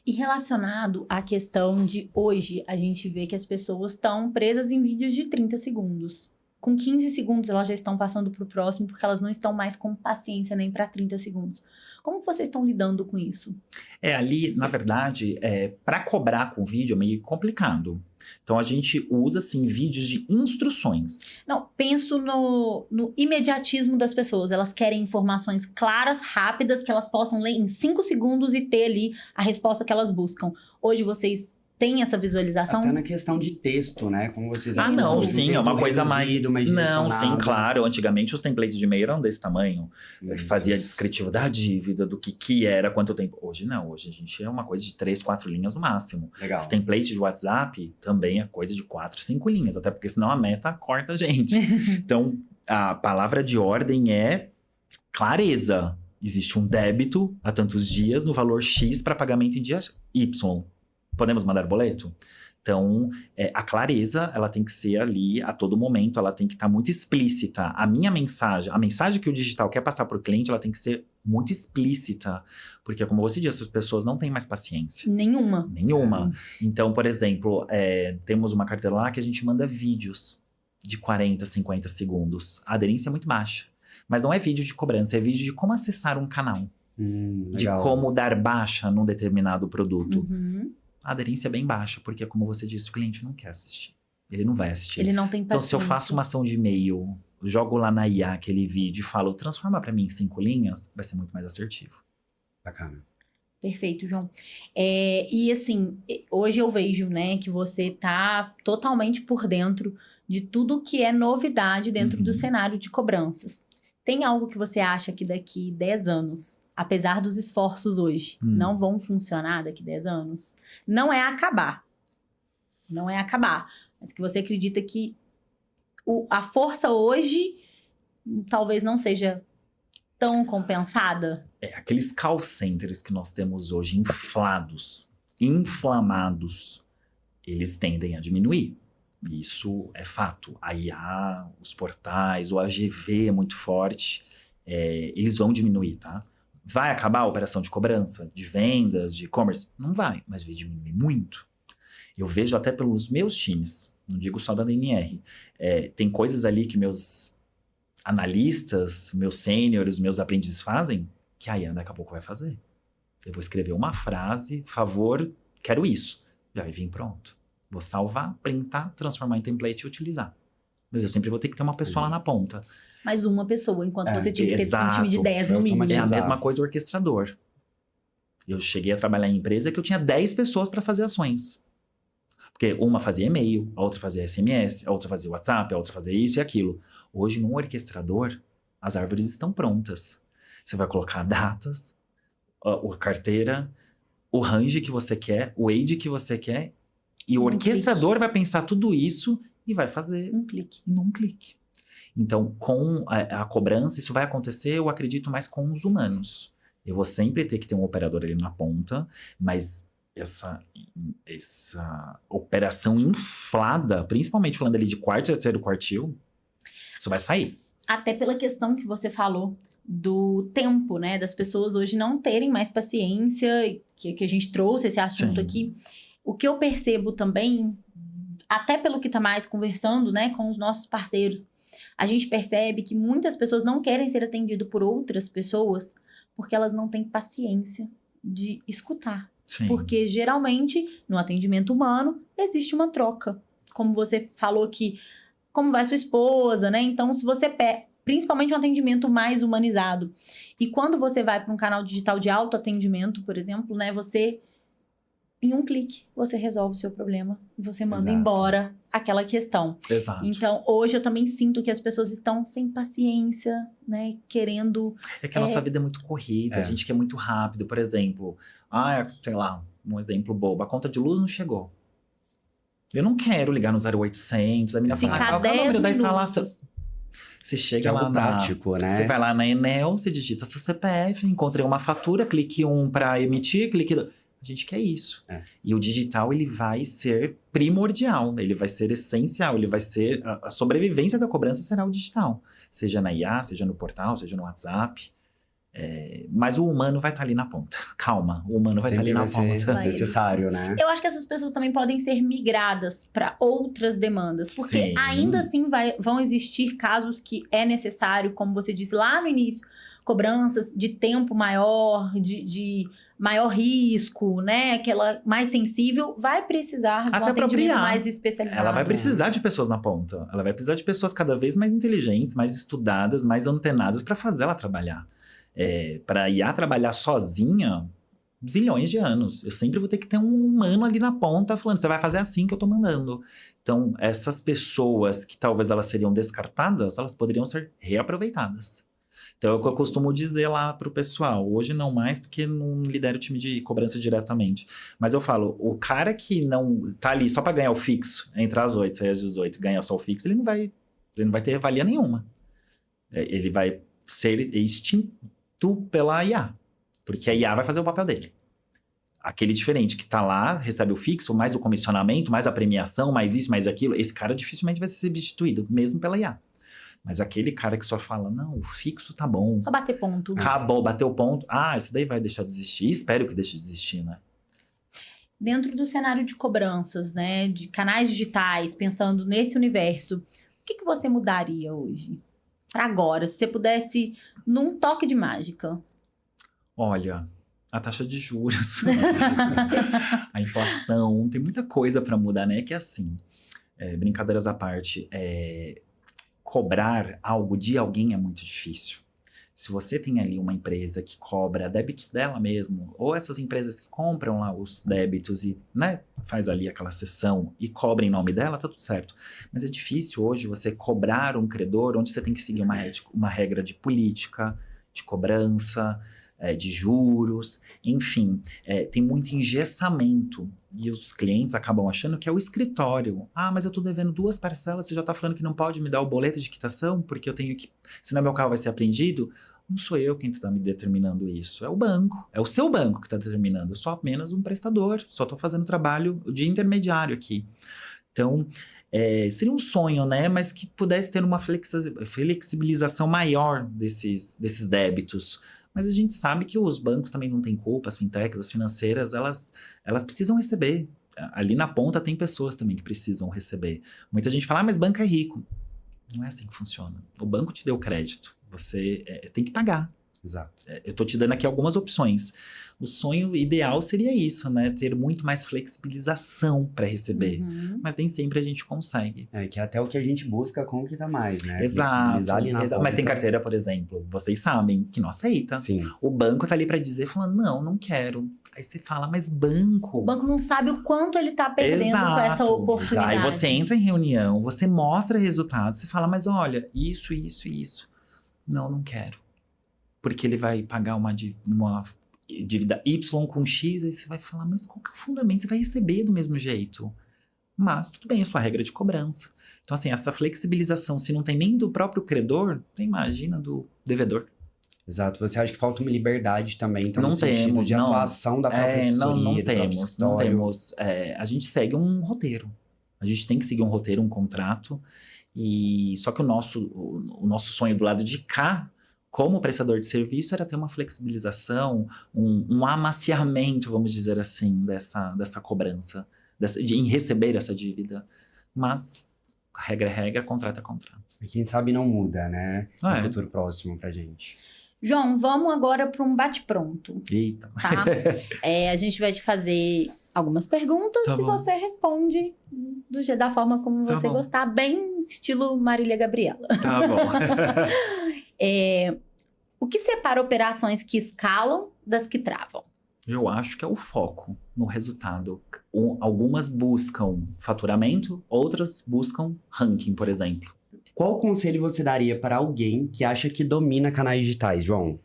Speaker 1: E relacionado à questão de hoje, a gente vê que as pessoas estão presas em vídeos de 30 segundos. Com 15 segundos elas já estão passando para o próximo, porque elas não estão mais com paciência nem para 30 segundos. Como vocês estão lidando com isso?
Speaker 3: Ali, na verdade, para cobrar com vídeo é meio complicado. Então, a gente usa, assim, vídeos de instruções.
Speaker 1: Não, penso no imediatismo das pessoas. Elas querem informações claras, rápidas, que elas possam ler em 5 segundos e ter ali a resposta que elas buscam. Hoje vocês têm essa visualização?
Speaker 2: Até na questão de texto, né? Como vocês
Speaker 3: Ah, não,
Speaker 2: um
Speaker 3: sim, é
Speaker 2: texto
Speaker 3: uma coisa mais...
Speaker 2: reduzido, mais
Speaker 3: Não, sim,
Speaker 2: direcionado.
Speaker 3: claro. Antigamente, os templates de e-mail eram desse tamanho.
Speaker 2: Isso.
Speaker 3: Fazia descritivo da dívida, do que era, quanto tempo. Hoje não, hoje a gente é uma coisa de 3, 4 linhas no máximo.
Speaker 2: Legal.
Speaker 3: Esse template de WhatsApp também é coisa de 4, 5 linhas, até porque senão a meta corta a gente. Então, a palavra de ordem é clareza. Existe um débito a tantos dias no valor X para pagamento em dia Y. Podemos mandar boleto? Então, a clareza, ela tem que ser ali a todo momento, ela tem que estar muito explícita. A mensagem que o digital quer passar para o cliente, ela tem que ser muito explícita. Porque, como você disse, as pessoas não têm mais paciência.
Speaker 1: Nenhuma.
Speaker 3: Nenhuma. Então, por exemplo, temos uma carteira lá que a gente manda vídeos de 40, 50 segundos. A aderência é muito baixa. Mas não é vídeo de cobrança, é vídeo de como acessar um canal. De
Speaker 2: Legal.
Speaker 3: como dar baixa num determinado produto.
Speaker 1: Uhum.
Speaker 3: A aderência é bem baixa, porque, como você disse, o cliente não quer assistir. Ele não vai assistir.
Speaker 1: Ele não tem
Speaker 3: Então,
Speaker 1: paciência.
Speaker 3: se eu faço uma ação de e-mail, jogo lá na IA aquele vídeo e falo, transforma para mim em 5 linhas, vai ser muito mais assertivo.
Speaker 2: Bacana.
Speaker 1: Perfeito, João. E assim, hoje eu vejo, né, que você tá totalmente por dentro de tudo que é novidade dentro do cenário de cobranças. Tem algo que você acha que daqui 10 anos, apesar dos esforços hoje, não vão funcionar daqui 10 anos? Não é acabar. Não é acabar. Mas que você acredita que a força hoje talvez não seja tão compensada?
Speaker 3: Aqueles call centers que nós temos hoje inflados, inflamados, eles tendem a diminuir. Isso é fato. A IA, os portais, o AGV é muito forte, eles vão diminuir, tá? Vai acabar a operação de cobrança, de vendas, de e-commerce? Não vai, mas vai diminuir muito. Eu vejo até pelos meus times, não digo só da DNR, tem coisas ali que meus analistas, meus sêniores, meus aprendizes fazem, que a IA daqui a pouco vai fazer. Eu vou escrever uma frase, favor, quero isso. Já vai vir pronto. Vou salvar, printar, transformar em template e utilizar. Mas eu sempre vou ter que ter uma pessoa lá na ponta.
Speaker 1: Mais uma pessoa, enquanto você tinha que ter um time de
Speaker 3: exato.
Speaker 1: 10 no mínimo.
Speaker 3: É a
Speaker 2: Exato.
Speaker 3: mesma coisa o orquestrador. Eu cheguei a trabalhar em empresa que eu tinha 10 pessoas para fazer ações. Porque uma fazia e-mail, a outra fazia SMS, a outra fazia WhatsApp, a outra fazia isso e aquilo. Hoje, num orquestrador, as árvores estão prontas. Você vai colocar datas, a carteira, o range que você quer, o age que você quer. E o orquestrador vai pensar tudo isso e vai fazer
Speaker 1: Um clique.
Speaker 3: num clique. Então, com a cobrança, isso vai acontecer, eu acredito, mais com os humanos. Eu vou sempre ter que ter um operador ali na ponta, mas essa operação inflada, principalmente falando ali de quarto, terceiro quartil, isso vai sair.
Speaker 1: Até pela questão que você falou do tempo, né? Das pessoas hoje não terem mais paciência, que a gente trouxe esse assunto
Speaker 3: Sim.
Speaker 1: aqui. O que eu percebo também, até pelo que tá mais conversando, né, com os nossos parceiros, a gente percebe que muitas pessoas não querem ser atendidas por outras pessoas porque elas não têm paciência de escutar.
Speaker 3: Sim.
Speaker 1: Porque, geralmente, no atendimento humano, existe uma troca. Como você falou aqui, como vai sua esposa, né? Então, se você principalmente um atendimento mais humanizado. E quando você vai para um canal digital de autoatendimento, por exemplo, né? Você, em um clique, você resolve o seu problema e você manda
Speaker 2: Exato.
Speaker 1: embora aquela questão.
Speaker 3: Exato.
Speaker 1: Então, hoje eu também sinto que as pessoas estão sem paciência, né? Querendo...
Speaker 3: É que a nossa vida é muito corrida,
Speaker 2: É.
Speaker 3: a gente quer muito rápido. Por exemplo, sei lá, um exemplo bobo, a conta de luz não chegou. Eu não quero ligar no 0800, a menina fala,
Speaker 1: Ficar
Speaker 3: qual que é o
Speaker 1: 10
Speaker 3: número da
Speaker 1: minutos.
Speaker 3: instalação? Você
Speaker 2: Que
Speaker 3: chega
Speaker 2: é
Speaker 3: lá
Speaker 2: algo prático, né?
Speaker 3: Você vai lá na Enel, você digita seu CPF, encontrei uma fatura, clique 1 para emitir, clique 2. A gente quer isso.
Speaker 2: É.
Speaker 3: E o digital, ele vai ser primordial, ele vai ser essencial, ele vai ser... A sobrevivência da cobrança será o digital. Seja na IA, seja no portal, seja no WhatsApp. Mas o humano vai estar ali na ponta. Calma, o humano vai estar ali
Speaker 2: Sempre
Speaker 3: na
Speaker 2: vai ser
Speaker 3: ponta.
Speaker 2: necessário, né?
Speaker 1: Eu acho que essas pessoas também podem ser migradas para outras demandas, porque
Speaker 3: Sim.
Speaker 1: ainda assim vão existir casos que é necessário, como você disse lá no início, cobranças de tempo maior, de maior risco, né? Aquela mais sensível, vai precisar de um
Speaker 3: Até pra
Speaker 1: atendimento
Speaker 3: brilhar.
Speaker 1: mais especializado.
Speaker 3: Ela vai precisar de pessoas na ponta. Ela vai precisar de pessoas cada vez mais inteligentes, mais estudadas, mais antenadas para fazer ela trabalhar. Para IA trabalhar sozinha, zilhões de anos. Eu sempre vou ter que ter um humano ali na ponta falando, você vai fazer assim que eu tô mandando. Então, essas pessoas que talvez elas seriam descartadas, elas poderiam ser reaproveitadas. Então, é o que eu costumo dizer lá pro pessoal. Hoje não mais, porque não lidero o time de cobrança diretamente. Mas eu falo, o cara que não tá ali só para ganhar o fixo, entrar às 8, sair às 18, ganhar só o fixo, ele não vai ter valia nenhuma. Ele vai ser extinto pela IA. Porque a IA vai fazer o papel dele. Aquele diferente que tá lá, recebe o fixo, mais o comissionamento, mais a premiação, mais isso, mais aquilo, esse cara dificilmente vai ser substituído, mesmo pela IA. Mas aquele cara que só fala, não, o fixo tá bom.
Speaker 1: Só bater ponto.
Speaker 3: Acabou, bateu o ponto. Isso daí vai deixar de existir. Espero que deixe de existir, né?
Speaker 1: Dentro do cenário de cobranças, né, de canais digitais, pensando nesse universo, o que você mudaria hoje? Para agora, se você pudesse, num toque de mágica.
Speaker 3: Olha, a taxa de juros, a inflação, tem muita coisa para mudar, né? Que é assim, brincadeiras à parte, cobrar algo de alguém é muito difícil. Se você tem ali uma empresa que cobra débitos dela mesmo, ou essas empresas que compram lá os débitos e, né, faz ali aquela sessão e cobra em nome dela, tá tudo certo. Mas é difícil hoje você cobrar um credor onde você tem que seguir uma regra de política, de cobrança, de juros, enfim, tem muito engessamento e os clientes acabam achando que é o escritório. Mas eu tô devendo 2 parcelas, você já tá falando que não pode me dar o boleto de quitação porque eu tenho que, senão meu carro vai ser apreendido. Não sou eu quem tá me determinando isso, é o banco, é o seu banco que tá determinando, eu sou apenas um prestador, só tô fazendo trabalho de intermediário aqui. Então, seria um sonho, né? Mas que pudesse ter uma flexibilização maior desses débitos. Mas a gente sabe que os bancos também não têm culpa, as fintechs, as financeiras, elas precisam receber. Ali na ponta tem pessoas também que precisam receber. Muita gente fala, mas banco é rico. Não é assim que funciona. O banco te deu crédito, você tem que pagar.
Speaker 2: Exato.
Speaker 3: Eu tô te dando aqui algumas opções. O sonho ideal seria isso, né? Ter muito mais flexibilização para receber.
Speaker 1: Uhum.
Speaker 3: Mas nem sempre a gente consegue.
Speaker 2: Que é até o que a gente busca conquistar mais, né?
Speaker 3: Exato.
Speaker 2: Flexibilizar ali na
Speaker 3: Mas
Speaker 2: ponta.
Speaker 3: tem carteira, por exemplo, vocês sabem que não aceita.
Speaker 2: Sim.
Speaker 3: O banco tá ali para dizer, falando, não quero. Aí você fala, mas banco...
Speaker 1: O banco não sabe o quanto ele tá perdendo com essa oportunidade.
Speaker 3: Aí você entra em reunião, você mostra resultados, você fala, mas olha, isso. Não quero. porque ele vai pagar uma dívida Y com X, aí você vai falar, mas qual que é o fundamento? Você vai receber do mesmo jeito. Mas tudo bem, é sua regra de cobrança. Então, assim, essa flexibilização, se não tem nem do próprio credor, você imagina do devedor.
Speaker 2: Exato. Você acha que falta uma liberdade também, então,
Speaker 3: Não
Speaker 2: no sentido
Speaker 3: temos,
Speaker 2: de
Speaker 3: não.
Speaker 2: atuação da própria assessoria,
Speaker 3: não
Speaker 2: do próprio
Speaker 3: temos, não
Speaker 2: escritório?
Speaker 3: temos. A gente segue um roteiro. A gente tem que seguir um roteiro, um contrato. E só que o nosso sonho do lado de cá, como prestador de serviço, era ter uma flexibilização, um amaciamento, vamos dizer assim, dessa cobrança, em receber essa dívida. Mas regra é regra, contrato é contrato.
Speaker 2: E quem sabe não muda, né? No
Speaker 3: Ah, é.
Speaker 2: futuro próximo pra gente.
Speaker 1: João, vamos agora para um bate-pronto,
Speaker 3: Eita.
Speaker 1: tá? A gente vai te fazer algumas perguntas
Speaker 3: Tá
Speaker 1: e
Speaker 3: bom.
Speaker 1: você responde da forma como
Speaker 3: Tá
Speaker 1: você
Speaker 3: bom.
Speaker 1: gostar, bem estilo Marília Gabriela.
Speaker 3: Tá bom.
Speaker 1: O que separa operações que escalam das que travam?
Speaker 3: Eu acho que é o foco no resultado. Algumas buscam faturamento, outras buscam ranking, por exemplo.
Speaker 2: Qual conselho você daria para alguém que acha que domina canais digitais, João?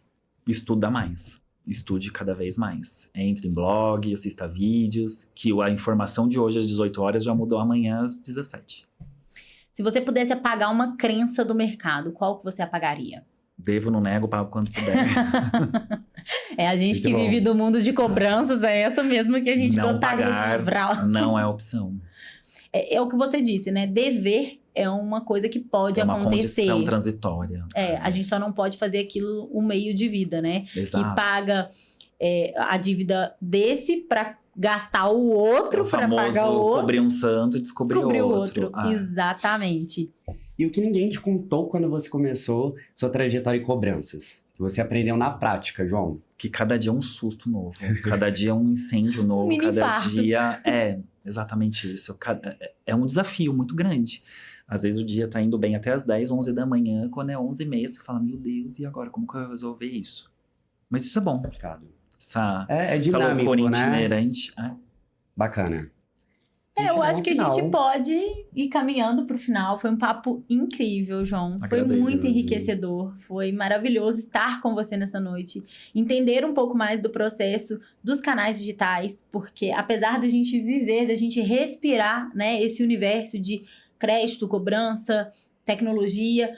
Speaker 3: Estuda mais. Estude cada vez mais. Entre em blog, assista vídeos, que a informação de hoje às 18 horas já mudou amanhã às 17.
Speaker 1: Se você pudesse apagar uma crença do mercado, qual que você apagaria?
Speaker 3: Devo, não nego, pago quanto puder.
Speaker 1: A gente
Speaker 2: Muito
Speaker 1: que
Speaker 2: bom.
Speaker 1: vive do mundo de cobranças, é essa mesmo que a gente
Speaker 3: Não
Speaker 1: gostaria de
Speaker 3: pagar
Speaker 1: livrar.
Speaker 3: não é opção.
Speaker 1: É o que você disse, né? Dever é uma coisa que pode
Speaker 3: É uma
Speaker 1: acontecer.
Speaker 3: condição transitória.
Speaker 1: A gente só não pode fazer aquilo um meio de vida, né?
Speaker 3: Exato.
Speaker 1: Que paga a dívida desse para gastar o outro,
Speaker 3: o
Speaker 1: para
Speaker 3: famoso
Speaker 1: pagar o outro.
Speaker 3: cobrir um santo e descobrir
Speaker 1: Descobrir o
Speaker 3: outro.
Speaker 1: outro. Exatamente.
Speaker 2: E o que ninguém te contou quando você começou sua trajetória em cobranças? Que você aprendeu na prática, João?
Speaker 3: Que cada dia é um susto novo. Cada dia é um incêndio novo.
Speaker 1: Mini
Speaker 3: Cada
Speaker 1: infarto.
Speaker 3: dia é exatamente isso. É um desafio muito grande. Às vezes o dia tá indo bem até as 10, 11 da manhã. Quando é 11h30, você fala, meu Deus, e agora? Como que eu vou resolver isso? Mas isso é bom.
Speaker 2: Complicado.
Speaker 3: Essa
Speaker 2: dinâmico,
Speaker 3: loucura
Speaker 2: né?
Speaker 3: itinerante.
Speaker 2: Bacana.
Speaker 1: Eu acho que a gente
Speaker 2: Final.
Speaker 1: pode ir caminhando pro final. Foi um papo incrível, João. Foi
Speaker 3: Agradeço.
Speaker 1: muito enriquecedor. Foi maravilhoso estar com você nessa noite. Entender um pouco mais do processo dos canais digitais. Porque apesar da gente viver, da gente respirar, né, esse universo de crédito, cobrança, tecnologia,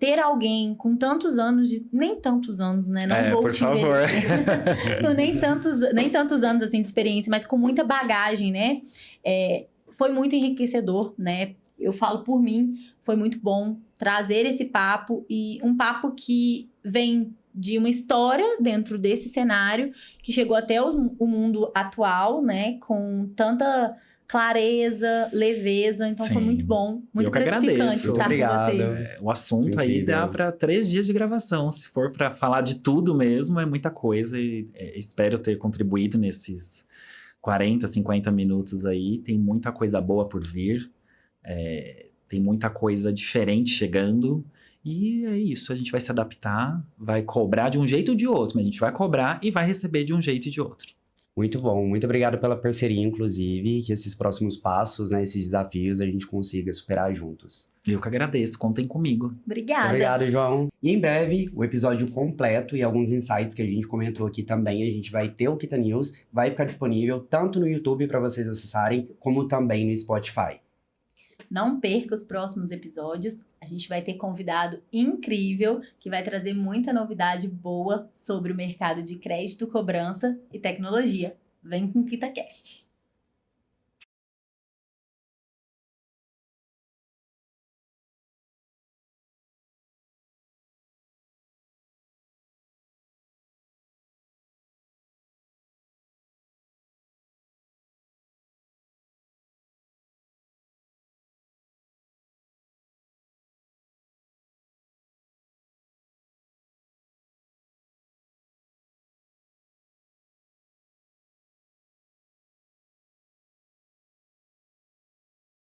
Speaker 1: ter alguém com tantos anos, nem tantos anos, né? Não vou
Speaker 3: por
Speaker 1: te
Speaker 3: favor.
Speaker 1: Com nem tantos anos assim de experiência, mas com muita bagagem, né? Foi muito enriquecedor, né? Eu falo por mim, foi muito bom trazer esse papo e um papo que vem de uma história dentro desse cenário que chegou até o mundo atual, né? Com tanta clareza, leveza, então foi
Speaker 3: Sim.
Speaker 1: muito bom, muito
Speaker 3: Eu que
Speaker 1: gratificante
Speaker 3: agradeço.
Speaker 1: estar
Speaker 2: Obrigado.
Speaker 1: com você.
Speaker 3: O assunto aí
Speaker 2: Incrível.
Speaker 3: dá para 3 dias de gravação. Se for para falar de tudo mesmo, é muita coisa. E espero ter contribuído nesses 40, 50 minutos aí. Tem muita coisa boa por vir. Tem muita coisa diferente chegando. E é isso, a gente vai se adaptar, vai cobrar de um jeito ou de outro, mas a gente vai cobrar e vai receber de um jeito e de outro.
Speaker 2: Muito bom. Muito obrigado pela parceria, inclusive. Que esses próximos passos, né, esses desafios, a gente consiga superar juntos.
Speaker 3: Eu que agradeço, contem comigo.
Speaker 2: Muito
Speaker 1: Obrigada.
Speaker 2: obrigado, João. E em breve, o episódio completo e alguns insights que a gente comentou aqui também, a gente vai ter o Kita News, vai ficar disponível tanto no YouTube para vocês acessarem, como também no Spotify.
Speaker 1: Não perca os próximos episódios. A gente vai ter convidado incrível que vai trazer muita novidade boa sobre o mercado de crédito, cobrança e tecnologia. Vem com o KitaCast.